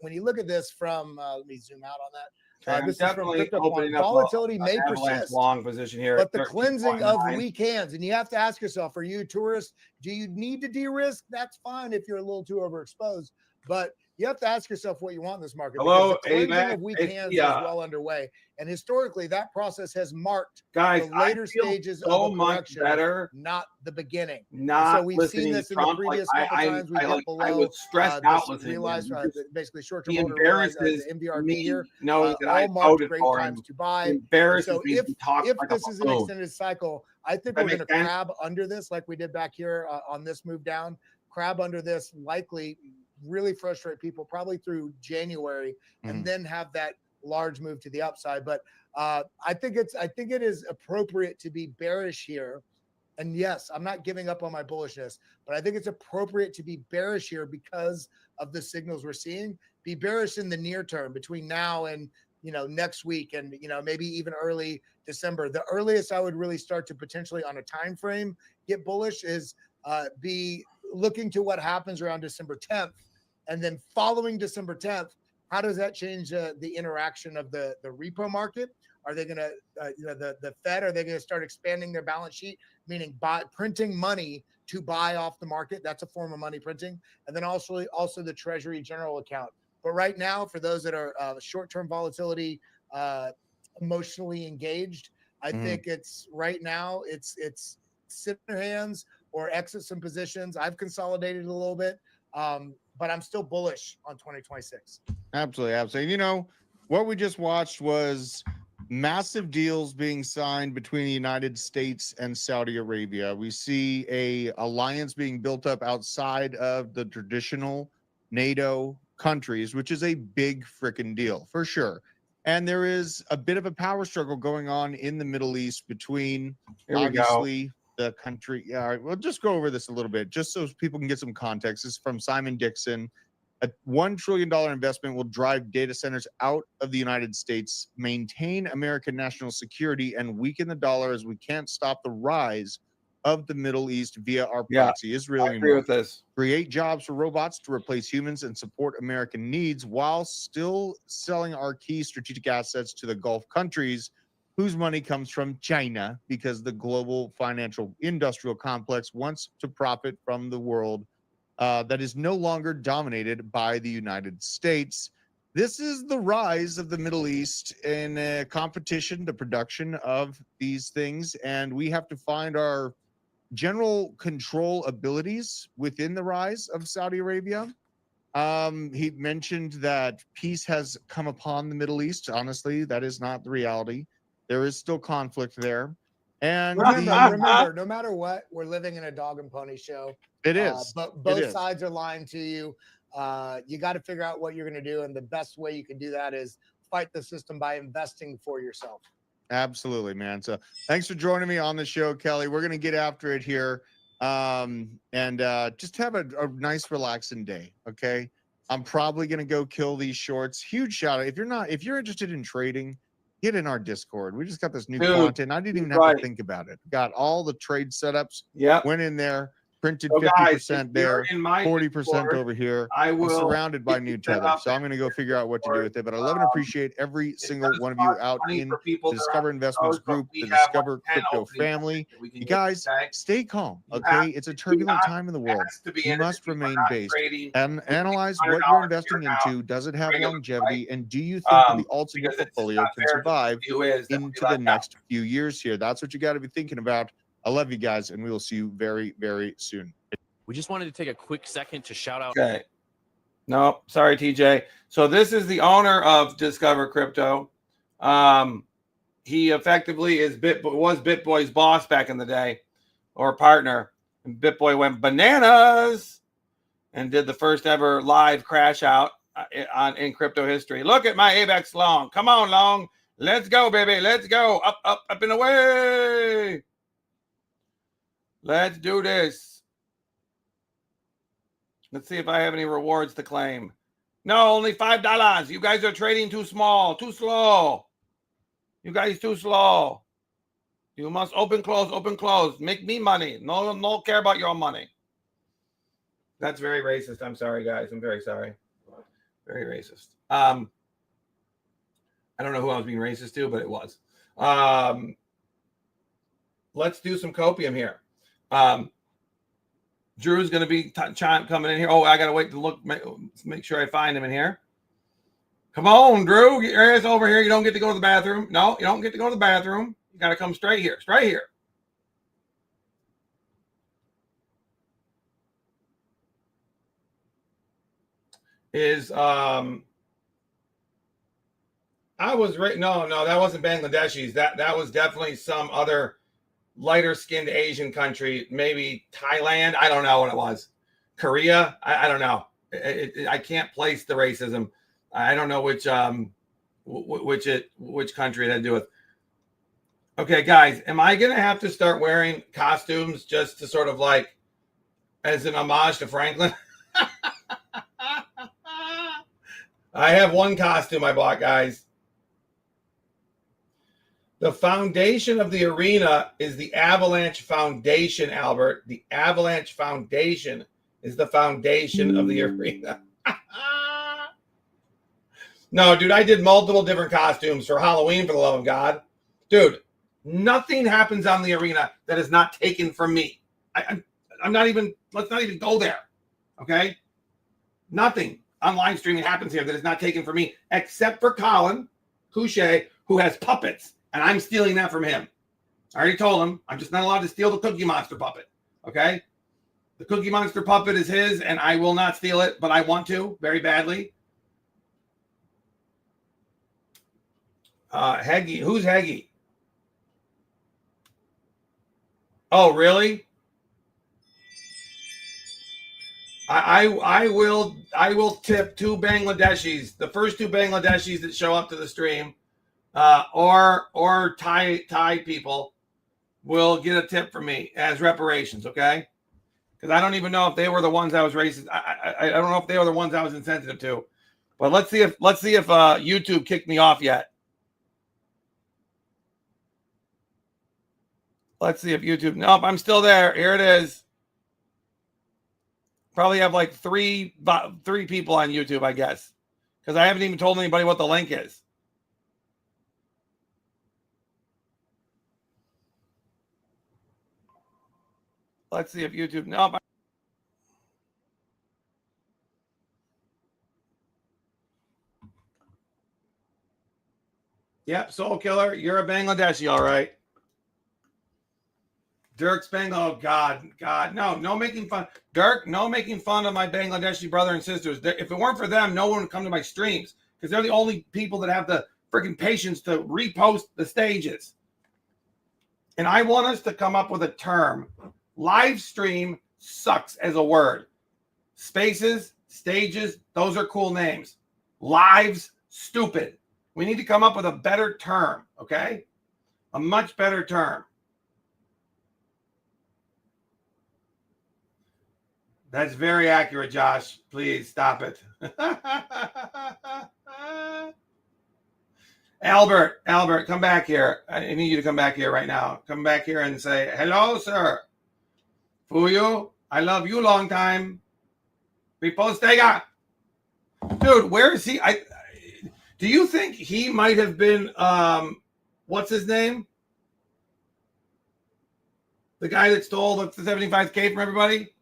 When you look at this from, let me zoom out on that. Okay, I'm This is from definitely crypto opening quant. up Volatility an may avalanche persist. long position here. But at the cleansing of 13.9. weak hands, and you have to ask yourself, are you a tourist? Do you need to de-risk? That's fine if you're a little too overexposed, but you have to ask yourself what you want in this market. Hello, because the cleansing AMAC. of weak It's hands the, is well underway, and historically, that process has marked Guys, the later I feel stages so of a much correction, better not the beginning. not So we've listening seen to this in the Trump. previous Like, couple times we I, get like, below. I was stressed out listening realized to him. He just- basically short-term he holder realized, embarrasses the MVRP me here. knowing that All I marked voted great for times him. to buy. Embarrasses So me. He talks if like this a is an buffoon. extended cycle, I think That we're going makes to sense? crab under this like we did back here on this move down. Crab under this, likely really frustrate people probably through January, and then have that large move to the upside. But I think it is appropriate to be bearish here. And yes, I'm not giving up on my bullishness, but I think it's appropriate to be bearish here because of the signals we're seeing. Be bearish in the near term between now and next week, and maybe even early December. The earliest I would really start to potentially on a time frame get bullish is be looking to what happens around December 10th, and then following December 10th, how does that change the interaction of the repo market? Are they going to, the Fed, are they going to start expanding their balance sheet, meaning printing money to buy off the market? That's a form of money printing. And then also the Treasury General account. But right now, for those that are short-term volatility, emotionally engaged, I think it's right now, it's sit in your hands or exit some positions. I've consolidated a little bit, but I'm still bullish on 2026. Absolutely. What we just watched was massive deals being signed between the United States and Saudi Arabia. We see a alliance being built up outside of the traditional NATO countries, which is a big freaking deal for sure. And there is a bit of a power struggle going on in the Middle East between obviously the country. Yeah, all right, we'll just go over this a little bit just so people can get some context. This is from Simon Dixon. A $1 trillion investment will drive data centers out of the United States, maintain American national security, and weaken the dollar as we can't stop the rise of the Middle East via our proxy. Israel, I agree with this. create jobs for robots to replace humans and support American needs while still selling our key strategic assets to the Gulf countries whose money comes from China, because the global financial industrial complex wants to profit from the world that is no longer dominated by the United States. This is the rise of the Middle East in a competition, the production of these things, and we have to find our general control abilities within the rise of Saudi Arabia. He mentioned that peace has come upon the Middle East. Honestly, that is not the reality. There is still conflict there. And remember, no matter what, we're living in a dog and pony show. It is. But both sides are lying to you. You got to figure out what you're going to do. And the best way you can do that is fight the system by investing for yourself. Absolutely, man. So thanks for joining me on the show, Kelly. We're going to get after it here and just have a nice, relaxing day. Okay. I'm probably going to go kill these shorts. Huge shout out. If you're interested in trading, get in our Discord. We just got this new content. I didn't even have to think about it. Got all the trade setups. Yeah. Went in there. printed So guys, 50% if you're there, in my 40% Discord, over here. I I'm will surrounded by get new you set tether. up So I'm in going to go figure out what to do Discord. with it. But I love and appreciate every It single does one of you cost out money in for people the to Discover run Investments those, but group, we the have Discover like 10 Crypto openings family. that we can You get, guys, okay? stay calm, You okay? have It's a to, turbulent time in the world. has to be You in it must if you are remain not based trading and with analyze $600 what you're in investing your account into. Does it have regularly, longevity? right? And do you think that the alts in your Because it's just portfolio not can fair to survive somebody who is that would be into the left out. next few years here? That's what you got to be thinking about. I love you guys, and we will see you very, very soon. We just wanted to take a quick second to shout out. Okay. No, sorry, TJ. So this is the owner of Discover Crypto. He effectively was BitBoy's boss back in the day, or partner. And BitBoy went bananas and did the first ever live crash out in crypto history. Look at my AVEX Long. Come on, Long. Let's go, baby. Let's go. Up, up, up and away. Let's do this. Let's see if I have any rewards to claim. No, only $5. You guys are trading too small, too slow. You guys too slow. You must open, close. Make me money. No care about your money. That's very racist. I'm sorry, guys. I'm very sorry. Very racist. I don't know who I was being racist to, but it was. Let's do some copium here. Drew's going to be coming in here. Oh, I got to wait to look, make sure I find him in here. Come on, Drew. Get your ass over here. You don't get to go to the bathroom. No, you don't get to go to the bathroom. You got to come straight here. Straight here. I was right. No, that wasn't Bangladeshis. That was definitely some other lighter skinned Asian country, maybe Thailand. I don't know what it was. Korea. I don't know. I can't place the racism. I don't know which country it had to do with. Okay, guys, am I gonna have to start wearing costumes just to sort of like as an homage to Franklin? I have one costume I bought, guys. The foundation of the arena is the Avalanche Foundation, Albert. The Avalanche Foundation is the foundation of the arena. No, dude, I did multiple different costumes for Halloween, for the love of God. Dude, nothing happens on the arena that is not taken from me. I'm not even, let's not even go there, okay? Nothing on live streaming happens here that is not taken from me, except for Colin Couche, who has puppets, and I'm stealing that from him. I already told him I'm just not allowed to steal the Cookie Monster puppet, okay? The Cookie Monster puppet is his, and I will not steal it, but I want to very badly. Heggy, who's Heggy? Oh, really? I will tip 2 Bangladeshis, the first 2 Bangladeshis that show up to the stream, or Thai people will get a tip from me as reparations, okay? Because I don't even know if they were the ones I was racist. I don't know if they were the ones I was insensitive to. But let's see if YouTube kicked me off yet. Let's see if YouTube. Nope, I'm still there. Here it is. Probably have like three people on YouTube, I guess, because I haven't even told anybody what the link is. Let's see if YouTube. Nope. Yep, Soul Killer, you're a Bangladeshi, all right. Dirk Spangler, oh God, no making fun. Dirk, no making fun of my Bangladeshi brother and sisters. If it weren't for them, no one would come to my streams because they're the only people that have the freaking patience to repost the stages. And I want us to come up with a term. Live stream sucks as a word. Spaces, stages, those are cool names. Lives, stupid. We need to come up with a better term, okay? A much better term. That's very accurate, Josh. Please stop it. Albert, come back here. I need you to come back here right now. Come back here and say, hello, sir. Fuyu, I love you long time. Ripostega. Dude, where is he? Do you think he might have been what's his name? The guy that stole the 75K from everybody?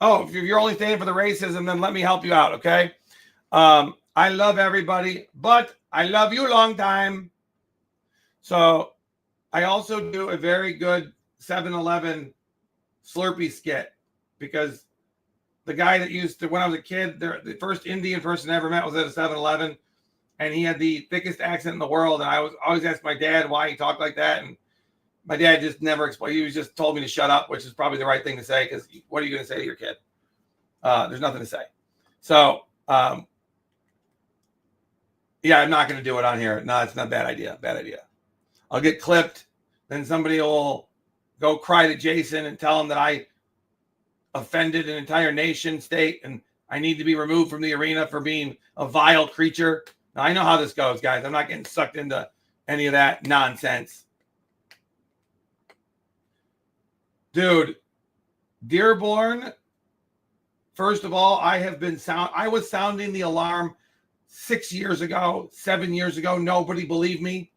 Oh, if you're only staying for the racism, then let me help you out, okay? I love everybody, but I love you long time. So I also do a very good 7-Eleven Slurpee skit because the guy that used to, when I was a kid, the first Indian person I ever met was at a 7-Eleven, and he had the thickest accent in the world. And I was always asked my dad why he talked like that. And my dad just never explained. He was just told me to shut up, which is probably the right thing to say because what are you going to say to your kid? There's nothing to say. So, yeah, I'm not going to do it on here. No, it's not a bad idea. Bad idea. I'll get clipped. Then somebody will go cry to Jason and tell him that I offended an entire nation state and I need to be removed from the arena for being a vile creature. Now, I know how this goes, guys. I'm not getting sucked into any of that nonsense. Dude, Dearborn, first of all, I was sounding the alarm 6 years ago, 7 years ago. Nobody believed me.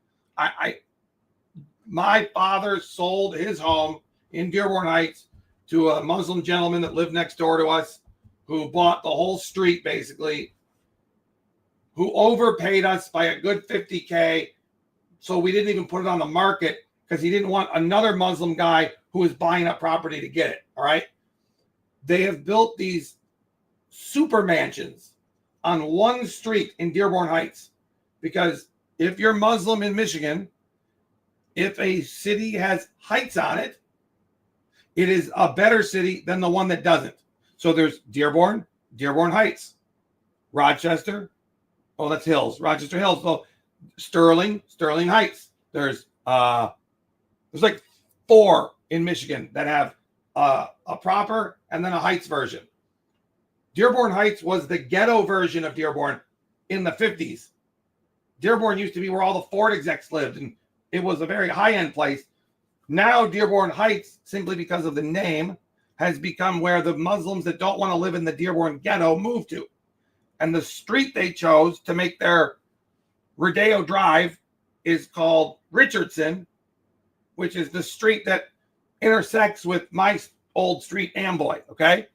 My father sold his home in Dearborn Heights to a Muslim gentleman that lived next door to us, who bought the whole street basically, who overpaid us by a good 50K. So we didn't even put it on the market because he didn't want another Muslim guy who was buying up property to get it. All right. They have built these super mansions on one street in Dearborn Heights because if you're Muslim in Michigan, if a city has heights on it, it is a better city than the one that doesn't. So there's Dearborn, Dearborn Heights, Rochester. Oh, that's Hills, Rochester Hills. So Sterling, Sterling Heights. There's like 4 in Michigan that have a proper and then a Heights version. Dearborn Heights was the ghetto version of Dearborn in the 50s. Dearborn used to be where all the Ford execs lived, and it was a very high-end place. Now Dearborn Heights, simply because of the name, has become where the Muslims that don't want to live in the Dearborn ghetto move to. And the street they chose to make their Rodeo Drive is called Richardson, which is the street that intersects with my old street, Amboy, okay?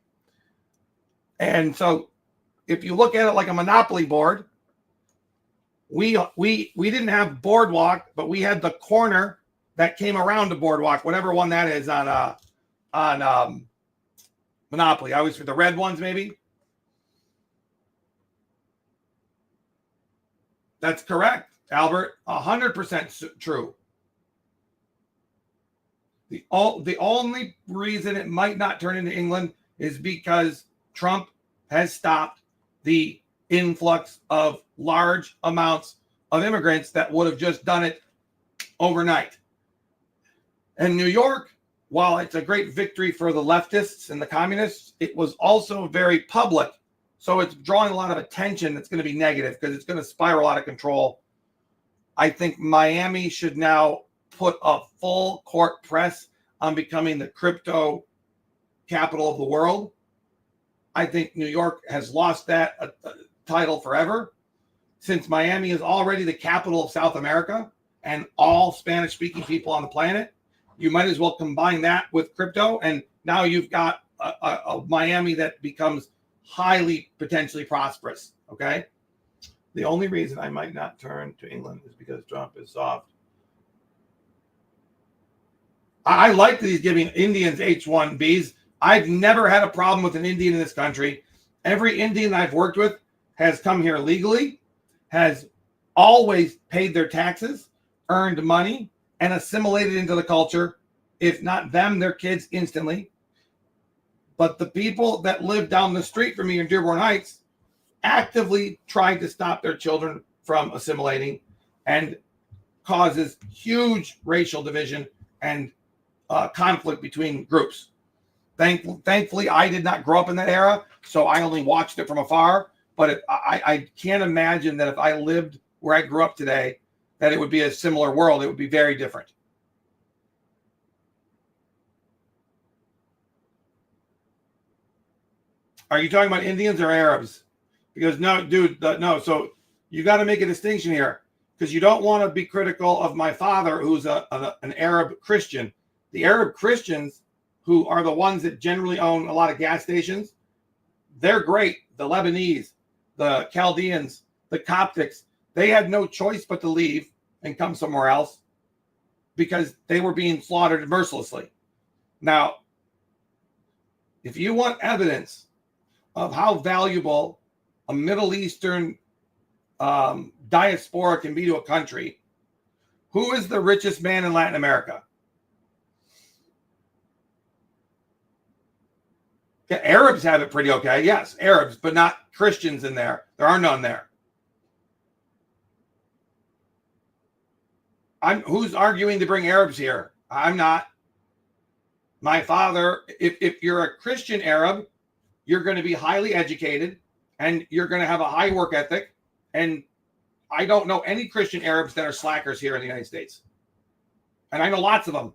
And so if you look at it like a Monopoly board, we didn't have boardwalk, but we had the corner that came around the boardwalk, whatever one that is on Monopoly. I always for the red ones, maybe. That's correct, Albert. 100% true. The only reason it might not turn into England is because Trump has stopped the influx of large amounts of immigrants that would have just done it overnight. And New York, while it's a great victory for the leftists and the communists, it was also very public. So it's drawing a lot of attention that's going to be negative because it's going to spiral out of control. I think Miami should now put a full court press on becoming the crypto capital of the world. I think New York has lost that title forever, since Miami is already the capital of South America and all Spanish-speaking people on the planet. You might as well combine that with crypto, and now you've got a Miami that becomes highly potentially prosperous, okay? The only reason I might not turn to England is because Trump is soft. I like that he's giving Indians H-1Bs. I've never had a problem with an Indian in this country. Every Indian I've worked with has come here legally, has always paid their taxes, earned money, and assimilated into the culture. If not them, their kids instantly. But the people that live down the street from me in Dearborn Heights actively tried to stop their children from assimilating, and causes huge racial division and conflict between groups. Thankfully, I did not grow up in that era, so I only watched it from afar. But I can't imagine that if I lived where I grew up today, that it would be a similar world. It would be very different. Are you talking about Indians or Arabs? Because no, dude, no. So you got to make a distinction here, because you don't want to be critical of my father, who's an Arab Christian. The Arab Christians, who are the ones that generally own a lot of gas stations, they're great. The Lebanese, the Chaldeans, the Coptics, they had no choice but to leave and come somewhere else because they were being slaughtered mercilessly. Now, if you want evidence of how valuable a Middle Eastern diaspora can be to a country, who is the richest man in Latin America? Yeah, Arabs have it pretty okay. Yes, Arabs, but not Christians in there. There are none there. Who's arguing to bring Arabs here? I'm not. My father, if you're a Christian Arab, you're going to be highly educated and you're going to have a high work ethic. And I don't know any Christian Arabs that are slackers here in the United States. And I know lots of them.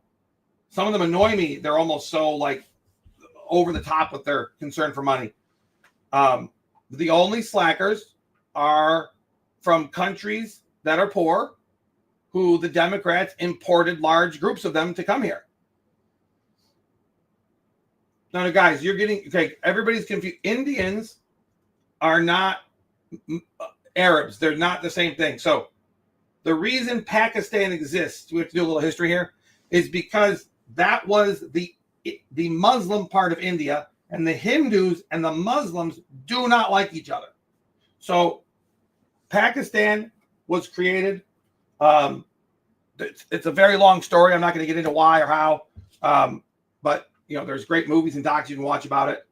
Some of them annoy me. They're almost so like over the top with their concern for money. The only slackers are from countries that are poor, who the Democrats imported large groups of them to come here. Now, guys, you're getting, okay, everybody's confused. Indians are not Arabs. They're not the same thing. So the reason Pakistan exists, we have to do a little history here, is because that was the Muslim part of India, and the Hindus and the Muslims do not like each other. So Pakistan was created. It's a very long story. I'm not going to get into why or how, but you know, there's great movies and docs you can watch about it.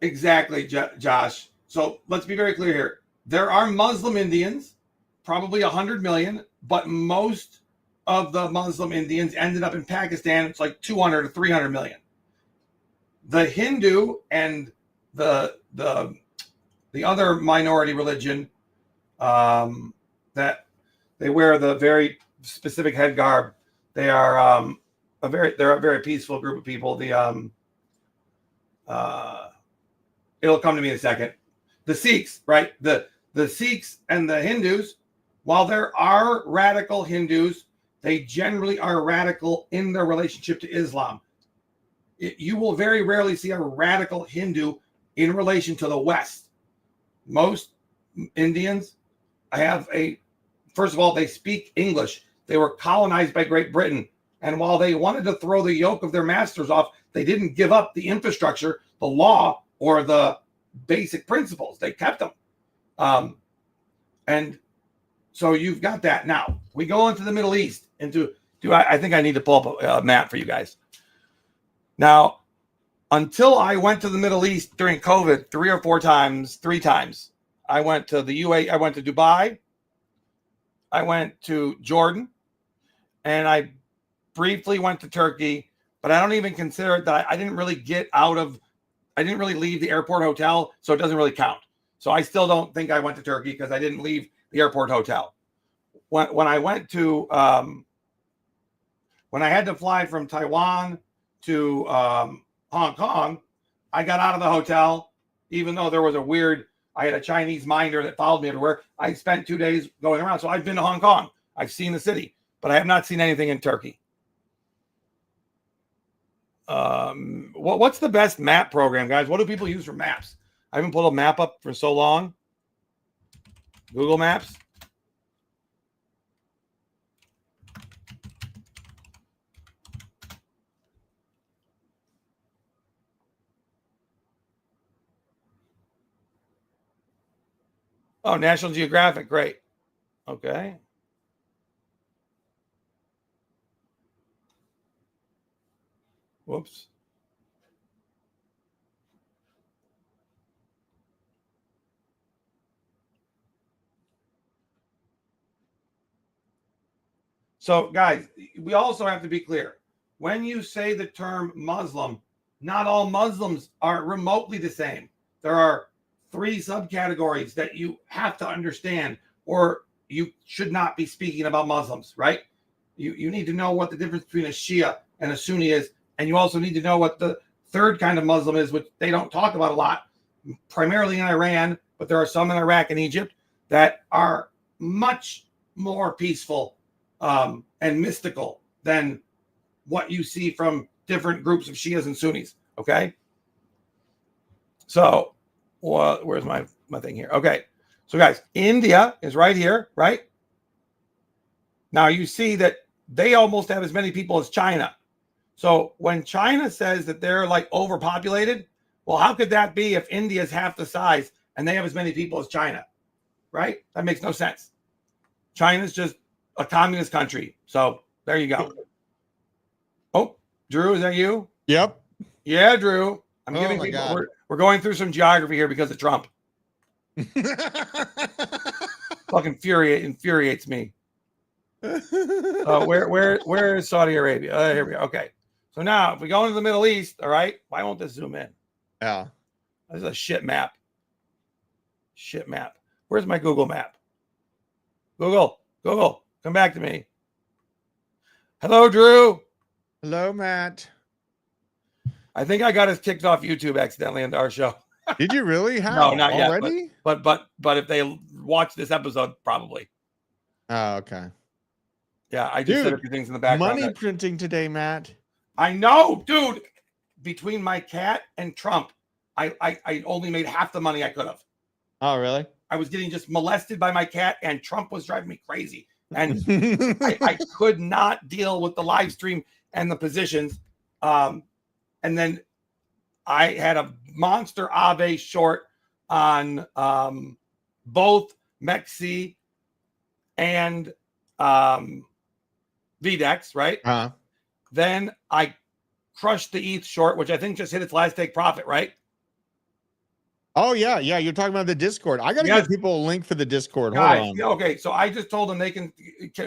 Exactly, Josh. So let's be very clear here. There are Muslim Indians, probably 100 million, but most of the Muslim Indians ended up in Pakistan. It's like 200 to 300 million. The Hindu and the other minority religion that they wear the very specific head garb. They are they're a very peaceful group of people. It'll come to me in a second. The Sikhs, right? The Sikhs and the Hindus, while there are radical Hindus, they generally are radical in their relationship to Islam. You will very rarely see a radical Hindu in relation to the West. Most Indians first of all, they speak English. They were colonized by Great Britain. And while they wanted to throw the yoke of their masters off, they didn't give up the infrastructure, the law, or the basic principles. They kept them. And so you've got that. Now, we go into the Middle East. I think I need to pull up a map for you guys. Now, until I went to the Middle East during COVID three times, I went to the UAE, I went to Dubai, I went to Jordan, and I briefly went to Turkey, but I don't even consider it that I didn't really leave the airport hotel, so it doesn't really count. So I still don't think I went to Turkey because I didn't leave the airport hotel. When I went to, when I had to fly from Taiwan to Hong Kong, I got out of the hotel, even though there was I had a Chinese minder that followed me everywhere. I spent 2 days going around. So I've been to Hong Kong. I've seen the city, but I have not seen anything in Turkey. What's the best map program, guys? What do people use for maps? I haven't pulled a map up for so long. Google Maps. Oh, National Geographic. Great. Okay. Whoops. So, guys, we also have to be clear. When you say the term Muslim, not all Muslims are remotely the same. There are 3 subcategories that you have to understand, or you should not be speaking about Muslims, right? You need to know what the difference between a Shia and a Sunni is, and you also need to know what the third kind of Muslim is, which they don't talk about a lot, primarily in Iran, but there are some in Iraq and Egypt that are much more peaceful and mystical than what you see from different groups of Shias and Sunnis. Okay. So, well, where's my thing here? Okay. So, guys, India is right here, right? Now you see that they almost have as many people as China. So when China says that they're like overpopulated, well, how could that be if India is half the size and they have as many people as China? Right? That makes no sense. China's just a communist country. So there you go. Oh, Drew, is that you? Yep. Yeah, Drew. I'm Oh giving my people, God. we're going through some geography here because of Trump. Fucking infuriates me. Where is Saudi Arabia? Here we go. Okay. So now if we go into the Middle East, all right, why won't this zoom in? Yeah. This is a shit map. Shit map. Where's my Google map? Google, come back to me. Hello, Drew. Hello, Matt. I think I got us kicked off YouTube accidentally into our show. Did you really? How? No, not yet. Already? But if they watch this episode, probably. Oh, okay. Yeah, I just said a Dude, few things in the background. Money printing today, Matt. I know, dude. Between my cat and Trump, I only made half the money I could have. Oh, really? I was getting just molested by my cat, and Trump was driving me crazy. And I could not deal with the live stream and the positions. And then I had a monster Ave short on both Mexi and VDEX, right? Uh-huh. Then I crushed the ETH short, which I think just hit its last take profit, right? Oh, yeah. Yeah. You're talking about the Discord. I got to Yes. give people a link for the Discord. Guys, Hold on. yeah, okay, so I just told them they can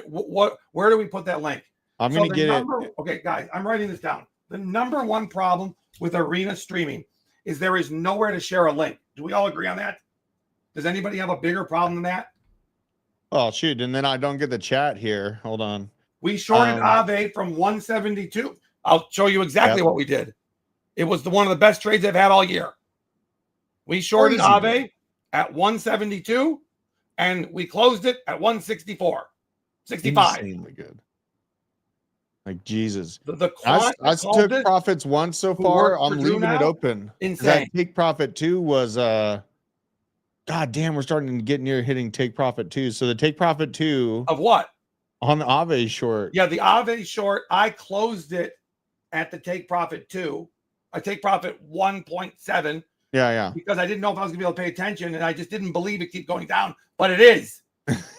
where do we put that link? I'm So going to the get number, it. Okay, guys, I'm writing this down. The number one problem with arena streaming is there is nowhere to share a link. Do we all agree on that? Does anybody have a bigger problem than that? Oh, shoot. And then I don't get the chat here. Hold on. We shorted Ave from 172. I'll show you exactly what we did. It was one of the best trades I've had all year. We shorted Crazy. Ave at 172 and we closed it at 164, 65. Insanely good. Like, Jesus. The I quant took this profits once so who far. works for I'm Drew leaving it now? open. 'Cause insane. That take profit 2 was God damn, we're starting to get near hitting take profit 2. So the take profit 2 Of what? on the Ave short. Yeah, the Ave short, I closed it at the take profit 2. I take profit 1.7 Yeah, because I didn't know if I was gonna be able to pay attention and I just didn't believe it keep going down, but it is.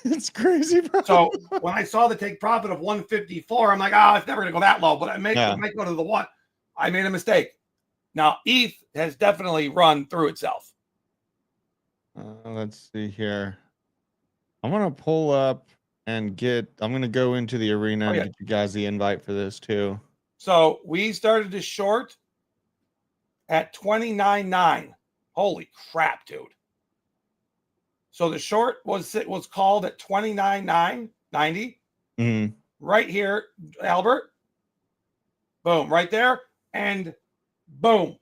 It's crazy, bro. So when I saw the take profit of 154, I'm like, oh, it's never gonna go that low, but it might go to the one. I made a mistake. Now ETH has definitely run through itself. Let's see here. I'm gonna pull up and I'm gonna go into the arena and get you guys the invite for this too. So we started to short at 29.9. Holy crap, dude. So the short was called at 29.990. Mhm. Right here, Albert. Boom, right there. And boom.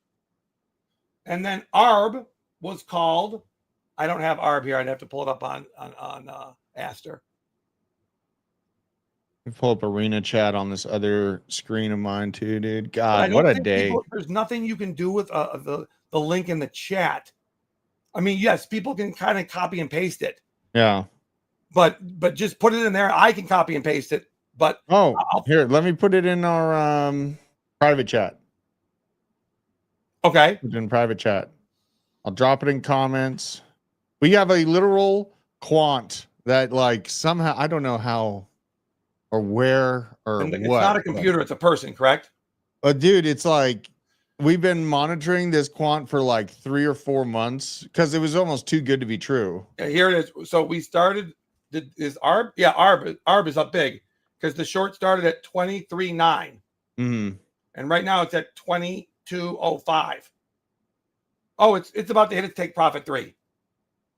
And then ARB was called. I don't have ARB here. I'd have to pull it up on Aster. Pull up arena chat on this other screen of mine too, dude. God, what a day. There's nothing you can do with the link in the chat. I mean, yes, people can kind of copy and paste it. Yeah. But just put it in there. I can copy and paste it. But here, let me put it in our private chat. Okay. Put it in private chat. I'll drop it in comments. We have a literal quant that like somehow I don't know how or where or And what. it's not a computer, it's a person, correct? Dude, it's like we've been monitoring this quant for like 3 or 4 months because it was almost too good to be true. Yeah, here it is. So we started. Is ARB? Yeah, ARB is up big because the short started at 23.9, Mm-hmm. and right now it's at 22.05. Oh, it's about to hit its take profit 3.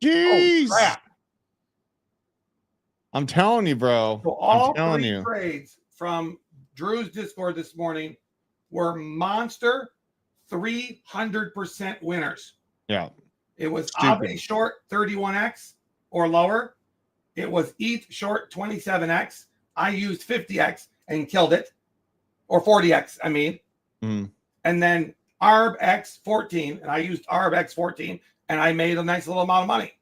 Jeez. Oh crap! I'm telling you, bro. So all I'm telling three you. trades from Drew's Discord this morning were monster 300% winners. Yeah. It was Stupid. Aave short 31x or lower. It was ETH short 27x. I used 50x and killed it, or 40x, I mean. Mm. And then ARB X 14, and I used ARB X 14, and I made a nice little amount of money.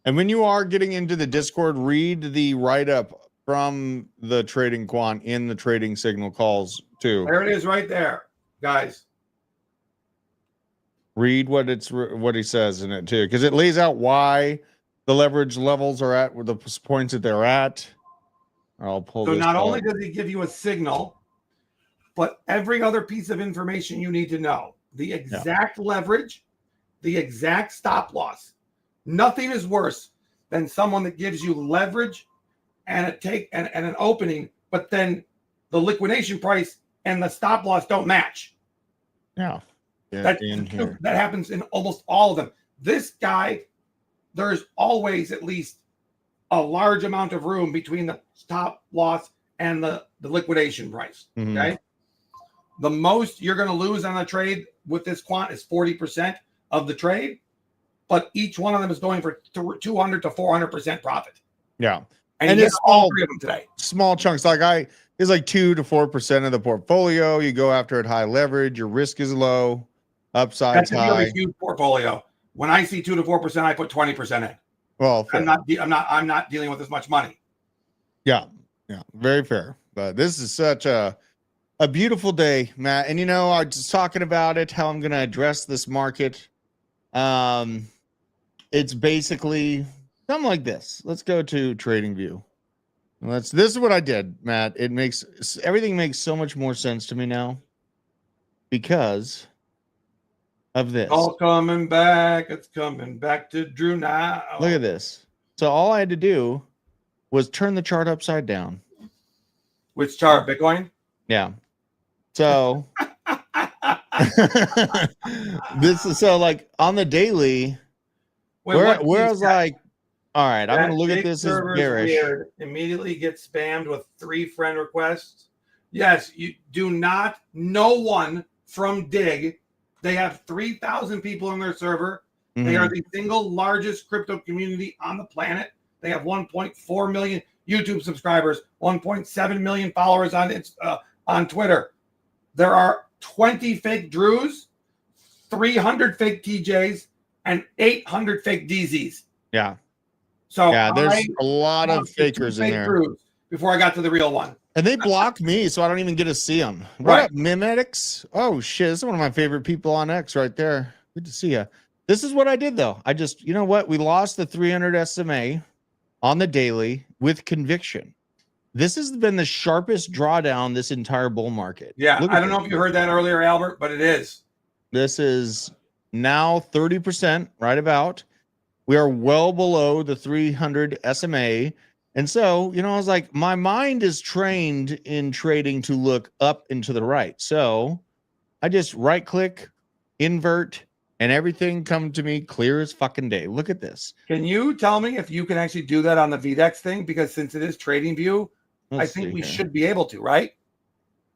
And when you are getting into the Discord, read the write-up from the trading quant in the trading signal calls too. There it is right there, guys. Read what he says in it too, because it lays out why the leverage levels are at the points that they're at. I'll pull So this not up. only does he give you a signal, but every other piece of information you need to know. The exact leverage, the exact stop loss. Nothing is worse than someone that gives you leverage and an opening, but then the liquidation price and the stop loss don't match. Yeah. That happens in almost all of them. This guy, there's always at least a large amount of room between the stop loss and the liquidation price. Mhm. Okay. The most you're going to lose on a trade with this quant is 40% of the trade, but each one of them is going for 200 to 400% profit. Yeah. And it's all three of them today. Small chunks. Like it's like 2 to 4% of the portfolio. You go after it high leverage. Your risk is low. Upside's That's if you have high. a huge portfolio. When I see 2 to 4%, I put 20% in. Well, fair. I'm not dealing with as much money. Yeah. Yeah. Very fair. But this is such a beautiful day, Matt. And I was just talking about it, how I'm going to address this market. It's basically something like this. Let's go to TradingView. This is what I did, Matt. Everything makes so much more sense to me now because of this. All coming back. It's coming back to Drew now. Look at this. So all I had to do was turn the chart upside down. Which chart? Bitcoin? Yeah. So this is so like on the daily where I was like, all right, I'm gonna look at this as bearish. Weird. Immediately get spammed with 3 friend requests. Yes, you do not. No one from Dig. They have 3,000 people on their server. They are the single largest crypto community on the planet. They have 1.4 million YouTube subscribers, 1.7 million followers on Twitter. There are 20 fake Drews, 300 fake TJs, and 800 fake DZs. Yeah. So yeah, there's a lot of fakers in there. Drews before I got to the real one. And they block me, so I don't even get to see them. What up, Mimetics? Oh shit, this is one of my favorite people on X right there. Good to see you. This is what I did though. I just, you know what? We lost the 300 SMA on the daily with conviction. This has been the sharpest drawdown this entire bull market. Yeah, I don't know if you heard that earlier, Albert, but it is. This is now 30% right about. We are well below the 300 SMA. And so, I was like, my mind is trained in trading to look up and to the right. So I just right click, invert, and everything come to me clear as fucking day. Look at this. Can you tell me if you can actually do that on the VDEX thing? Because since it is TradingView, I think we should be able to, right?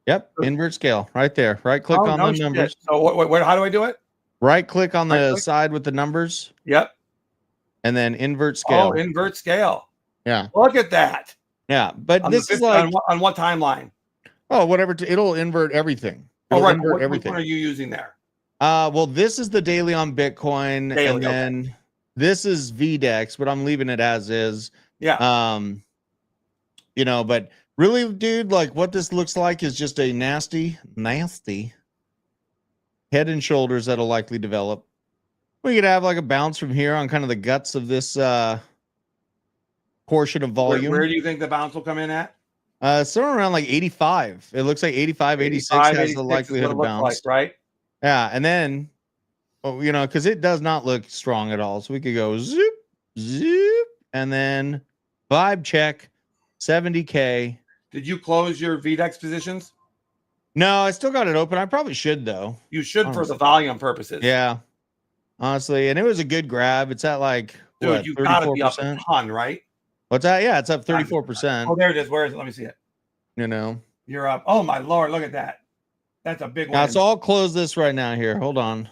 Yep. Invert scale right there. Right click on the numbers. So how do I do it? Right click on the side with the numbers. Yep. And then invert scale. Oh, invert scale. Yeah. Look at that. Yeah. But this is like on what timeline? Oh, whatever. It'll invert everything. All right. Invert everything. Which one are you using there? Well, this is the daily on Bitcoin. Daily, and then this is VDEX, but I'm leaving it as is. Yeah. But really, dude, like what this looks like is just a nasty head and shoulders that'll likely develop. We could have like a bounce from here on kind of the guts of this portion of volume. Where do you think the bounce will come in at? Somewhere around like 85. It looks like 85, 86 has the likelihood of bounce. Like, right? Yeah, and then, because it does not look strong at all. So we could go zoop, zoop, and then vibe check, 70K. Did you close your VDEX positions? No, I still got it open. I probably should, though. You should for the volume purposes. Yeah, honestly. And it was a good grab. It's at like, dude, what, you got to be up a 34%? ton, right? What's that? Yeah, it's up Oh, 34%. there it is. Where is it? Let me see it. You know. You're up. Oh my Lord, look at that. That's a big one. Now, so I'll close this right now here. Hold on.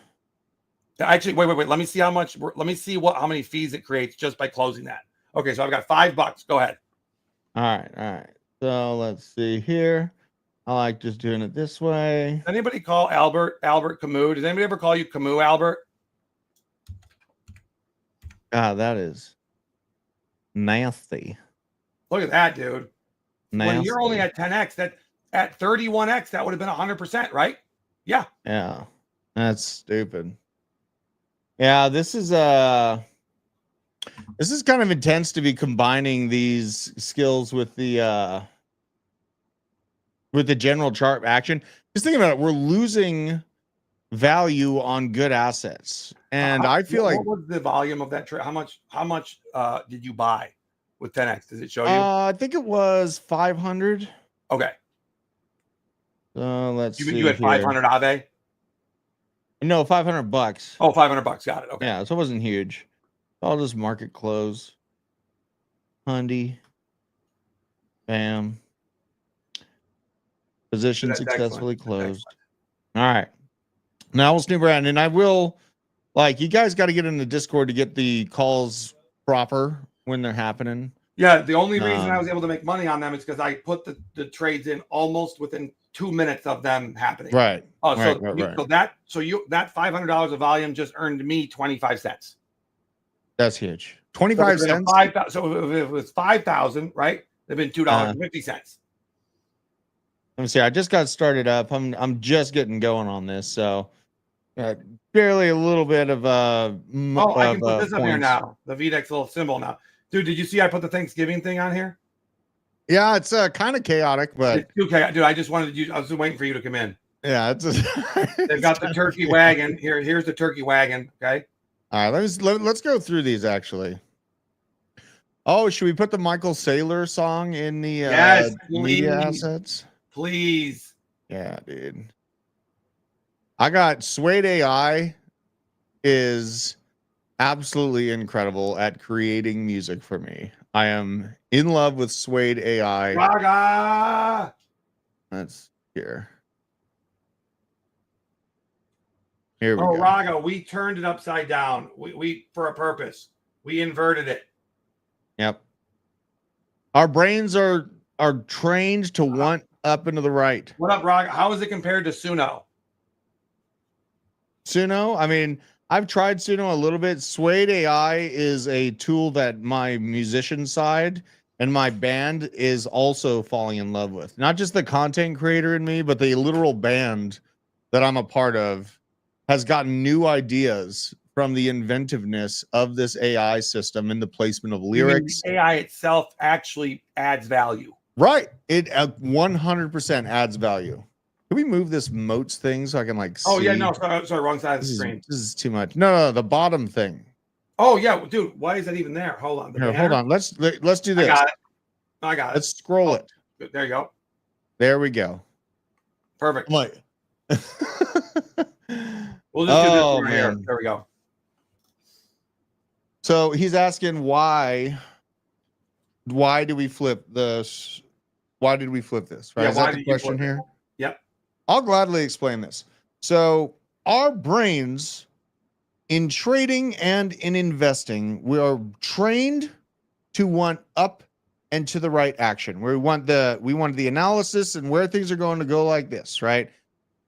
Actually, wait. Let me see how much. Let me see how many fees it creates just by closing that. Okay, so I've got $5. Go ahead. All right. So let's see here. I like just doing it this way. Does anybody call Albert Camus? Does anybody ever call you Camus, Albert? Ah, that is nasty. Look at that, dude. When you're only at 10x, that at 31x, that would have been 100%, right? Yeah. Yeah, that's stupid. Yeah, this is kind of intense to be combining these skills with the general chart action. Just thinking about it, we're losing value on good assets, and I feel like what was the volume of that trade? How much did you buy with 10x? Does it show you? I think it was 500. Okay. So let's see. You had 500 Ave? No, $500. Oh, $500. Got it. Okay. Yeah, so it wasn't huge. I'll just market close. Hundy. Bam. Position That's successfully excellent. closed. All right. Now we'll snoop around, and I will, like, you guys got to get in the Discord to get the calls proper when they're happening. Yeah, the only reason I was able to make money on them is because I put the trades in almost within 2 minutes of them happening. Right. Oh, so right. that $500 of volume just earned me 25 cents. That's huge. 25 cents. So if it was 5,000, right? It'd been $2.50. Let me see. I just got started up. I'm just getting going on this, so barely a little bit of I can put this up here points. now. The VDEX little symbol now. Dude, did you see I put the Thanksgiving thing on here? Yeah, it's kind of chaotic, but it's okay. Dude, I just wanted you. I was waiting for you to come in. Yeah, it's they've got the turkey wagon here. Here's the turkey wagon. Okay. All right, let's go through these actually. Oh, should we put the Michael Saylor song in the media assets? Please. Yeah, dude. I got Suede AI is absolutely incredible at creating music for me. I am in love with Suede AI. Raga! That's here. Here we go. Raga, we turned it upside down. We for a purpose. We inverted it. Yep. Our brains are trained to want up and to the right. What up, Raga? How is it compared to Suno? Suno, I mean, I've tried Suno a little bit. Suede AI is a tool that my musician side and my band is also falling in love with. Not just the content creator in me, but the literal band that I'm a part of has gotten new ideas from the inventiveness of this AI system and the placement of lyrics. The AI itself actually adds value. Right. It 100% adds value. Can we move this moats thing so I can like see? Oh, yeah, no, sorry, wrong side of the screen. This is too much. No, the bottom thing. Oh, yeah, dude, why is that even there? Hold on. Here, hold on. Let's do this. I got it. Let's scroll it. There you go. There we go. Perfect. Like, we'll just do this right here. There we go. So he's asking why do we flip this? Why did we flip this? Right? Yeah, is that the question here? Yep. I'll gladly explain this. So our brains in trading and in investing, we are trained to want up and to the right action. We want the analysis and where things are going to go like this, right?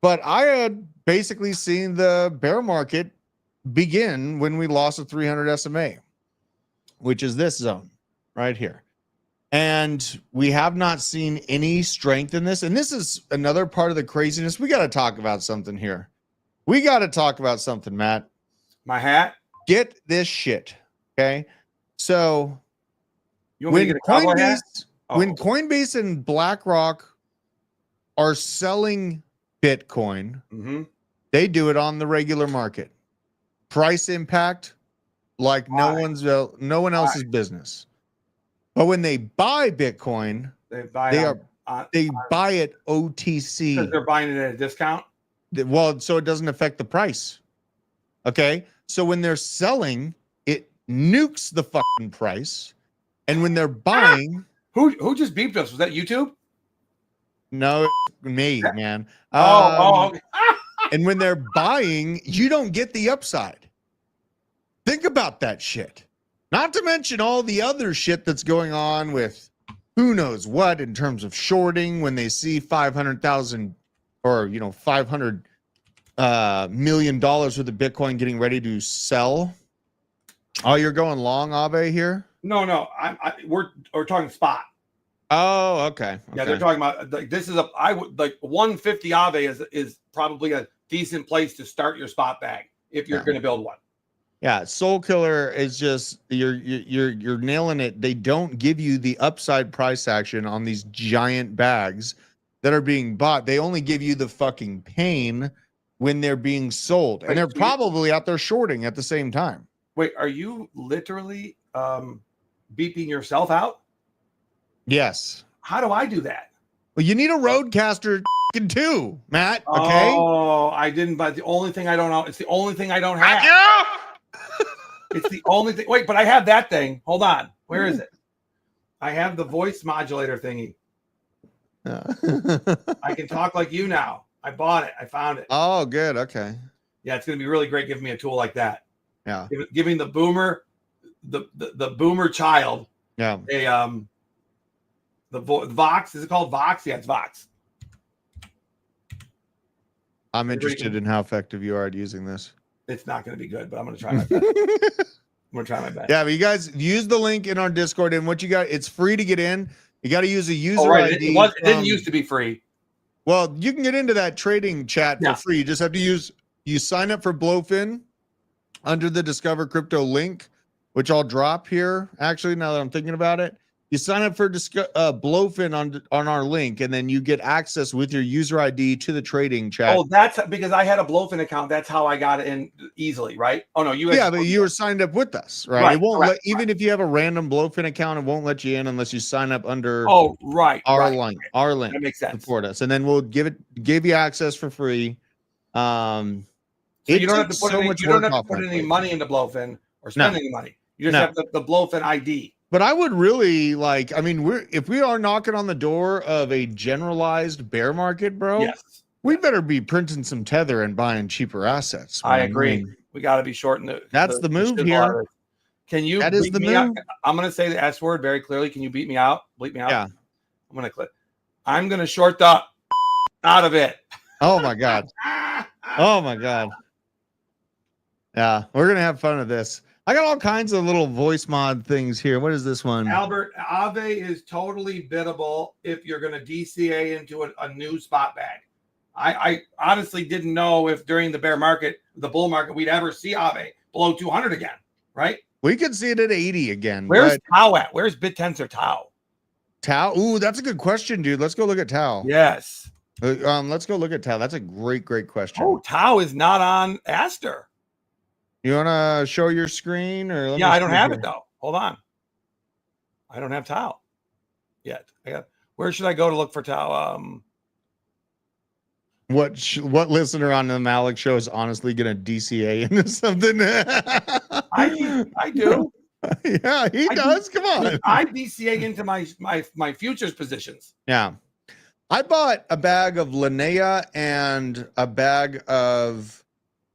But I had basically seen the bear market begin when we lost a 300 SMA, which is this zone right here. And we have not seen any strength in this. And this is another part of the craziness. We got to talk about something here. We got to talk about something, Matt. My hat? Get this shit. Okay. So when Coinbase and BlackRock are selling Bitcoin, they do it on the regular market. Price impact, like no one else's business. But when they buy Bitcoin, they buy it OTC. Because they're buying it at a discount? Well, so it doesn't affect the price. Okay. So when they're selling, it nukes the fucking price And when they're buying, Who just beeped us? Was that YouTube? no, me, man. Okay. And when they're buying, you don't get the upside. Think about that shit. Not to mention all the other shit that's going on with who knows what in terms of shorting when they see 500,000 or, $500 million worth of Bitcoin getting ready to sell. Oh, you're going long, Abe, here? No. We're talking spot. Oh, okay. Yeah, they're talking about like this is I would like 150 Aave is probably a decent place to start your spot bag if you're going to build one. Yeah, Soul Killer is just you're nailing it. They don't give you the upside price action on these giant bags that are being bought. They only give you the fucking pain when they're being sold, and they're probably out there shorting at the same time. Wait, are you literally beeping yourself out? Yes. How do I do that? Well, you need a roadcaster too, Matt. Okay. Oh, I didn't. But the only thing I don't know. It's the only thing I don't have. It's the only thing. Wait, but I have that thing. Hold on. Where is it? I have the voice modulator thingy. I can talk like you now. I bought it. I found it. Oh, good. Okay. Yeah, it's going to be really great giving me a tool like that. Yeah. Giving the boomer, the boomer child. Yeah. The Vox. Is it called Vox? Yeah, it's Vox. I'm interested in how effective you are at using this. It's not going to be good, but I'm going to try my best. I'm going to try my best. Yeah, but you guys use the link in our Discord, and what you got, it's free to get in. You got to use a user ID. It didn't used to be free. Well, you can get into that trading chat for free. You just have to you sign up for Blowfin under the Discover Crypto link, which I'll drop here. Actually, now that I'm thinking about it, you sign up for Blowfin on our link, and then you get access with your user ID to the trading chat. Oh, that's because I had a Blowfin account. That's how I got it in easily, right? Oh no, but you were signed up with us, right? It won't let even if you have a random Blowfin account, it won't let you in unless you sign up under our link. Our link. That makes sense. Support us, and then we'll give you access for free. So you don't have to put any money into Blowfin or spend any money. You just have the Blowfin ID. But I would really like, I mean, if we are knocking on the door of a generalized bear market, bro, we better be printing some tether and buying cheaper assets. I agree. We got to be shorting That's the move here. Can you? That is the move. Out? I'm going to say the S word very clearly. Can you beat me out? Bleep me out. Yeah. I'm going to click. I'm going to short the out of it. Oh my God. Oh my God. Yeah, we're gonna have fun with this. I got all kinds of little voice mod things here. What is this one? Albert, Aave is totally biddable if you're going to DCA into a new spot bag. I honestly didn't know if during the bear market, the bull market, we'd ever see Aave below 200 again, right? We could see it at 80 again. Where's Tau at? Where's BitTensor Tau? Tau? Ooh, that's a good question, dude. Let's go look at Tau. Yes. Let's go look at Tau. That's a great question. Oh, Tau is not on Aster. You want to show your screen or? Yeah, I don't have it though. Hold on. I don't have Tau yet. Where should I go to look for Tau? What listener on the Malek show is honestly going to DCA into something? I do. Yeah, he does. Come on. I DCA into my futures positions. Yeah. I bought a bag of Linnea and a bag of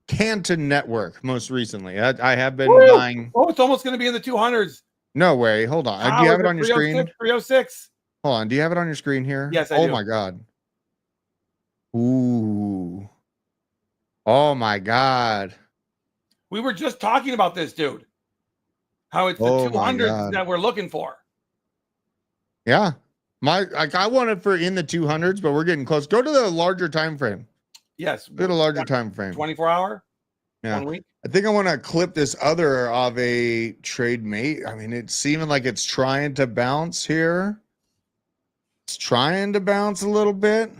Canton Network most recently. I have been buying. Oh, it's almost going to be in the 200s. No way. Hold on. Do you have it on your screen? 306. Hold on. Do you have it on your screen here? Yes, I do. Oh my God. Ooh. Oh my God. We were just talking about this, dude. How it's the 200s that we're looking for. Yeah. I want it for in the 200s, but we're getting close. Go to the larger time frame. Yes. Go to larger time frame. 24 hour? Yeah. 1 week? I think I want to clip this other Aave trade mate. I mean, it's seeming like it's trying to bounce here. It's trying to bounce a little bit.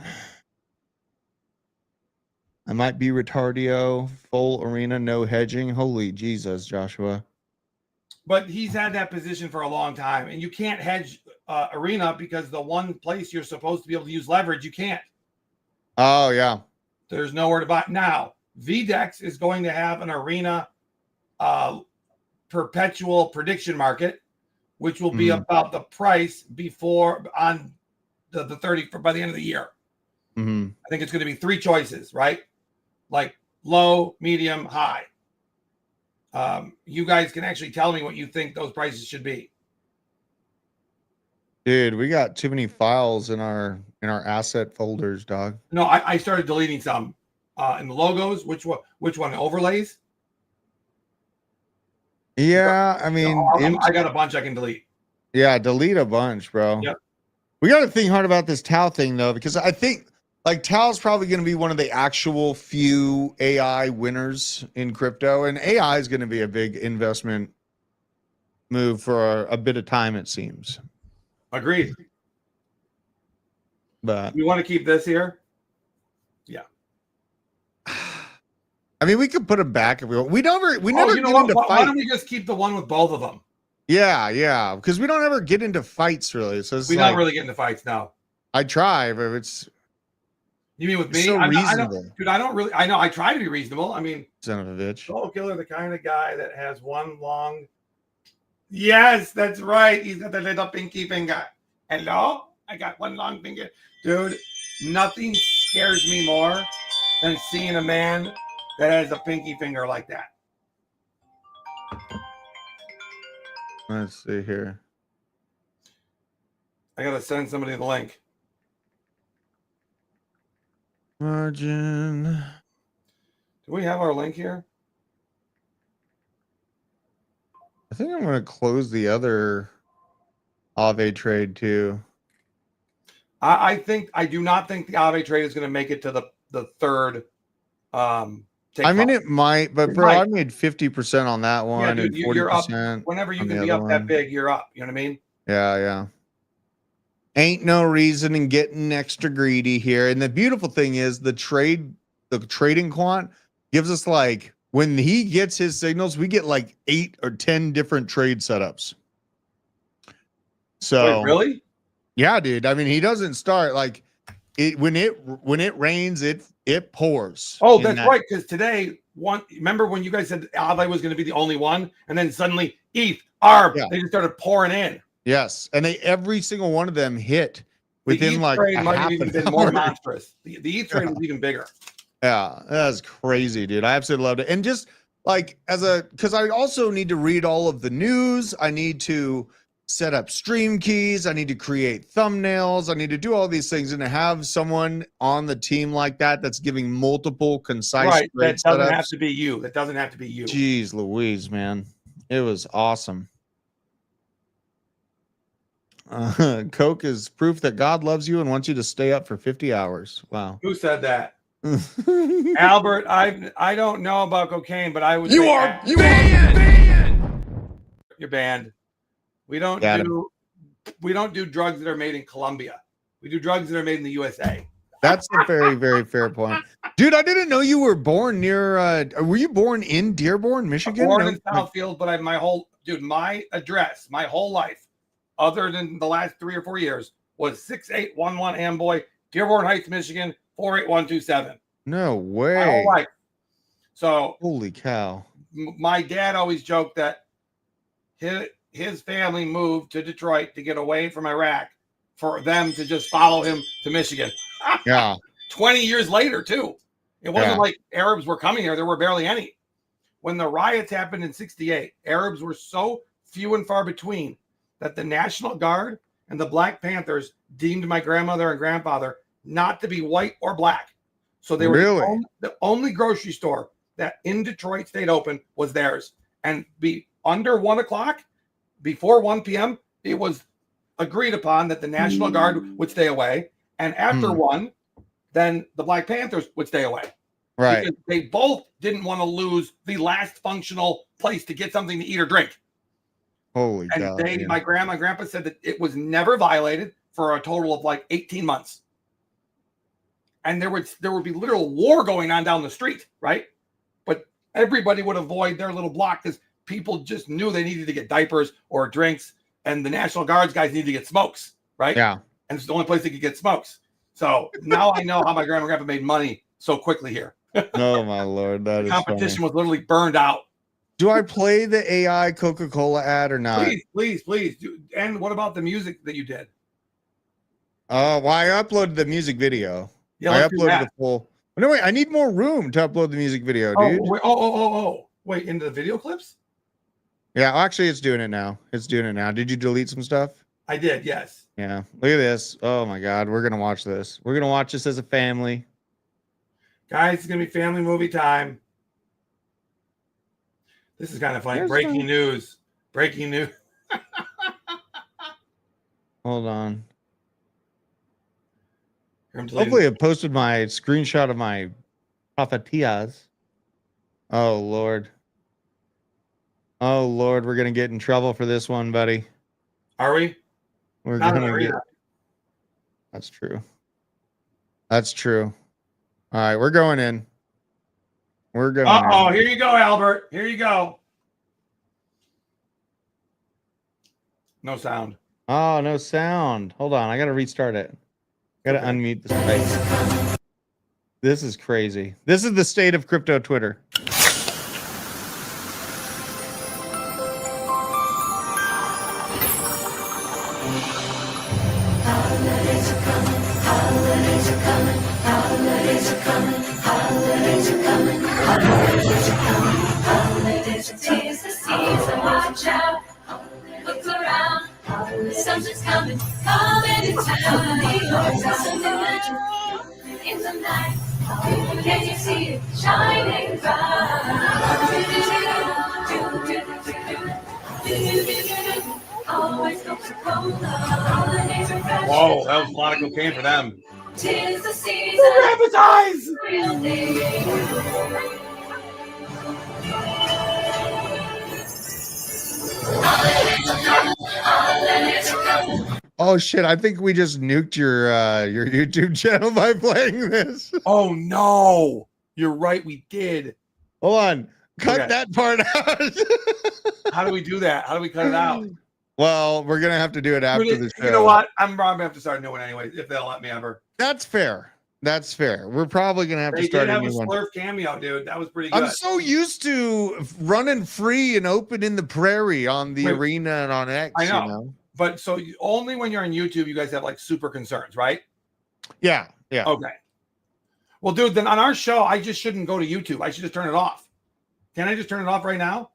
I might be retardio. Full arena, no hedging. Holy Jesus, Joshua. But he's had that position for a long time, and you can't hedge arena because the one place you're supposed to be able to use leverage, you can't. Oh, yeah. There's nowhere to buy. Now, VDEX is going to have an arena perpetual prediction market which will be about the price before on the 30 by the end of the year. Mm-hmm. I think it's going to be 3 choices, right? Like low, medium, high. You guys can actually tell me what you think those prices should be. Dude, we got too many files in our asset folders, dog. No, I started deleting some in the logos. Which one? Overlays? Yeah, I mean, I got a bunch I can delete. yeah, delete a bunch, bro. Yep. We got to think hard about this Tau thing though, because I think like Tau is probably going to be one of the actual few AI winners in crypto, and AI is going to be a big investment move for a bit of time, it seems. Agreed. But We want to keep this here. Yeah. I mean, we could put them back if we want. We never You get know what? into Why fights. don't we just keep the one with both of them? Yeah, because we don't ever get into fights really. So it's We like, don't really get into fights now. I try, but it's You mean with me? so I don't, reasonable. dude, I don't really. I know. I try to be reasonable. I mean, Son of a bitch. Soul Killer, the kind of guy that has one long. Yes, that's right. He's got the little pinky finger. Hello, I got one long finger, dude. Nothing scares me more than seeing a man that has a pinky finger like that. Let's see here. I gotta send somebody the link. Margin. Do we have our link here? I think I'm going to close the other Aave trade too. I do not think the Aave trade is going to make it to the third. I mean, it might, but It bro, might. I made 50% on that one dude, and you're up. 40%. Whenever you on can the be other up that one. big, you're up. You know what I mean? Yeah. Ain't no reason in getting extra greedy here. And the beautiful thing is the trading quant gives us like, when he gets his signals, we get like 8 or 10 different trade setups. So Wait, really? yeah, dude. I mean, he doesn't start like it when it rains, it pours. Oh, in that's that- right. Because today, remember when you guys said Aave was going to be the only one, and then suddenly ETH, ARB, Yeah. they just started pouring in. Yes, and every single one of them hit The within ETH like trade a might half have even an been more hour. monstrous. The ETH trade was even bigger. Yeah, that's crazy, dude. I absolutely loved it. And just like because I also need to read all of the news. I need to set up stream keys. I need to create thumbnails. I need to do all these things, and to have someone on the team like that that's giving multiple concise Right. trade That doesn't have setups. to be you. That doesn't have to be you. Jeez Louise, man. It was awesome. Coke is proof that God loves you and wants you to stay up for 50 hours. Wow. Who said that? Albert, I don't know about cocaine, but I would. You say are banned. You're banned. We don't Got do drugs that are made in Colombia. We do drugs that are made in the USA. That's a very, very fair point. Dude, I didn't know you were born near were you born in Dearborn, Michigan? Born No- in Southfield, but my address, my whole life, other than the last 3 or 4 years, was 6811 Amboy, Dearborn Heights, Michigan, 48127. No My way. whole life. So Holy cow. my dad always joked that his family moved to Detroit to get away from Iraq for them to just follow him to Michigan. Yeah. 20 years later, too. It wasn't Yeah. like Arabs were coming here. There were barely any. When the riots happened in 68, Arabs were so few and far between that the National Guard and the Black Panthers deemed my grandmother and grandfather not to be white or black. So they were Really? the only grocery store that in Detroit stayed open was theirs. And be under 1 o'clock, before 1 p.m., it was agreed upon that the National Guard would stay away. And after 1, then the Black Panthers would stay away. Right. Because they both didn't want to lose the last functional place to get something to eat or drink. Holy And cow. yeah. my grandma and grandpa said that it was never violated for a total of like 18 months. And there would be literal war going on down the street, right? But everybody would avoid their little block because people just knew they needed to get diapers or drinks, and the National Guards guys needed to get smokes, right? Yeah. And it's the only place they could get smokes. So now I know how my grandma and grandpa made money so quickly here. Oh my Lord. That The is competition funny. was literally burned out. Do I play the AI Coca-Cola ad or not? Please. And what about the music that you did? Oh, well, I uploaded the music video. Yeah, I let's do uploaded that. the full. No, wait, I need more room to upload the music video, dude. Wait, into the video clips? Yeah, actually, it's doing it now. It's doing it now. Did you delete some stuff? I did, yes. Yeah. Look at this. Oh my God, we're gonna watch this. We're gonna watch this as a family. Guys, it's gonna be family movie time. This is kind of funny. There's Breaking news. Breaking news. Hold on. I'm deleting- Hopefully, I posted my screenshot of my prophetillas. Oh Lord. Oh Lord, we're gonna get in trouble for this one, buddy. Are we? We're Not in gonna get. arena. That's true. That's true. All right, we're going in. We're going. Uh-oh, in. here you go, Albert. Here you go. No sound. Oh, no sound. Hold on, I gotta restart it. Gotta Okay. unmute the space. This is crazy. This is the state of crypto Twitter. Tis the season, watch out. Look around. Something's coming to town. In the night, can you see it shining bright? Always Coca-Cola. Holidays are fresh. Whoa, that was a lot of cocaine for them. Tis the season. Grab his eyes! Real day. Oh shit! I think we just nuked your YouTube channel by playing this. Oh no! You're right, we did. Hold on, cut Okay. that part out. How do we do that? How do we cut it out? Well, we're gonna have to do it after the show. You know what? I'm probably gonna have to start a new one anyway, if they'll let me ever. That's fair. That's fair. We're probably gonna have to They start did a have a new one. Slurf cameo, dude. That was pretty good. I'm so used to running free and open in the prairie on the Wait. arena and on X. I know. You know? But so only when you're on YouTube, you guys have like super concerns, right? Yeah. Yeah. Okay. Well, dude, then on our show, I just shouldn't go to YouTube. I should just turn it off. Can I just turn it off right now?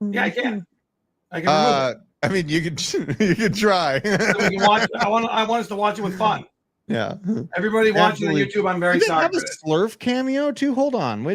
Yeah, I can. I can remove it. I mean, you could you could try. So we can watch. I want us to watch it with fun. Yeah. Everybody watching on Absolutely. YouTube, I'm very Did they sorry have for a this. Slurf cameo too? Hold on. Wait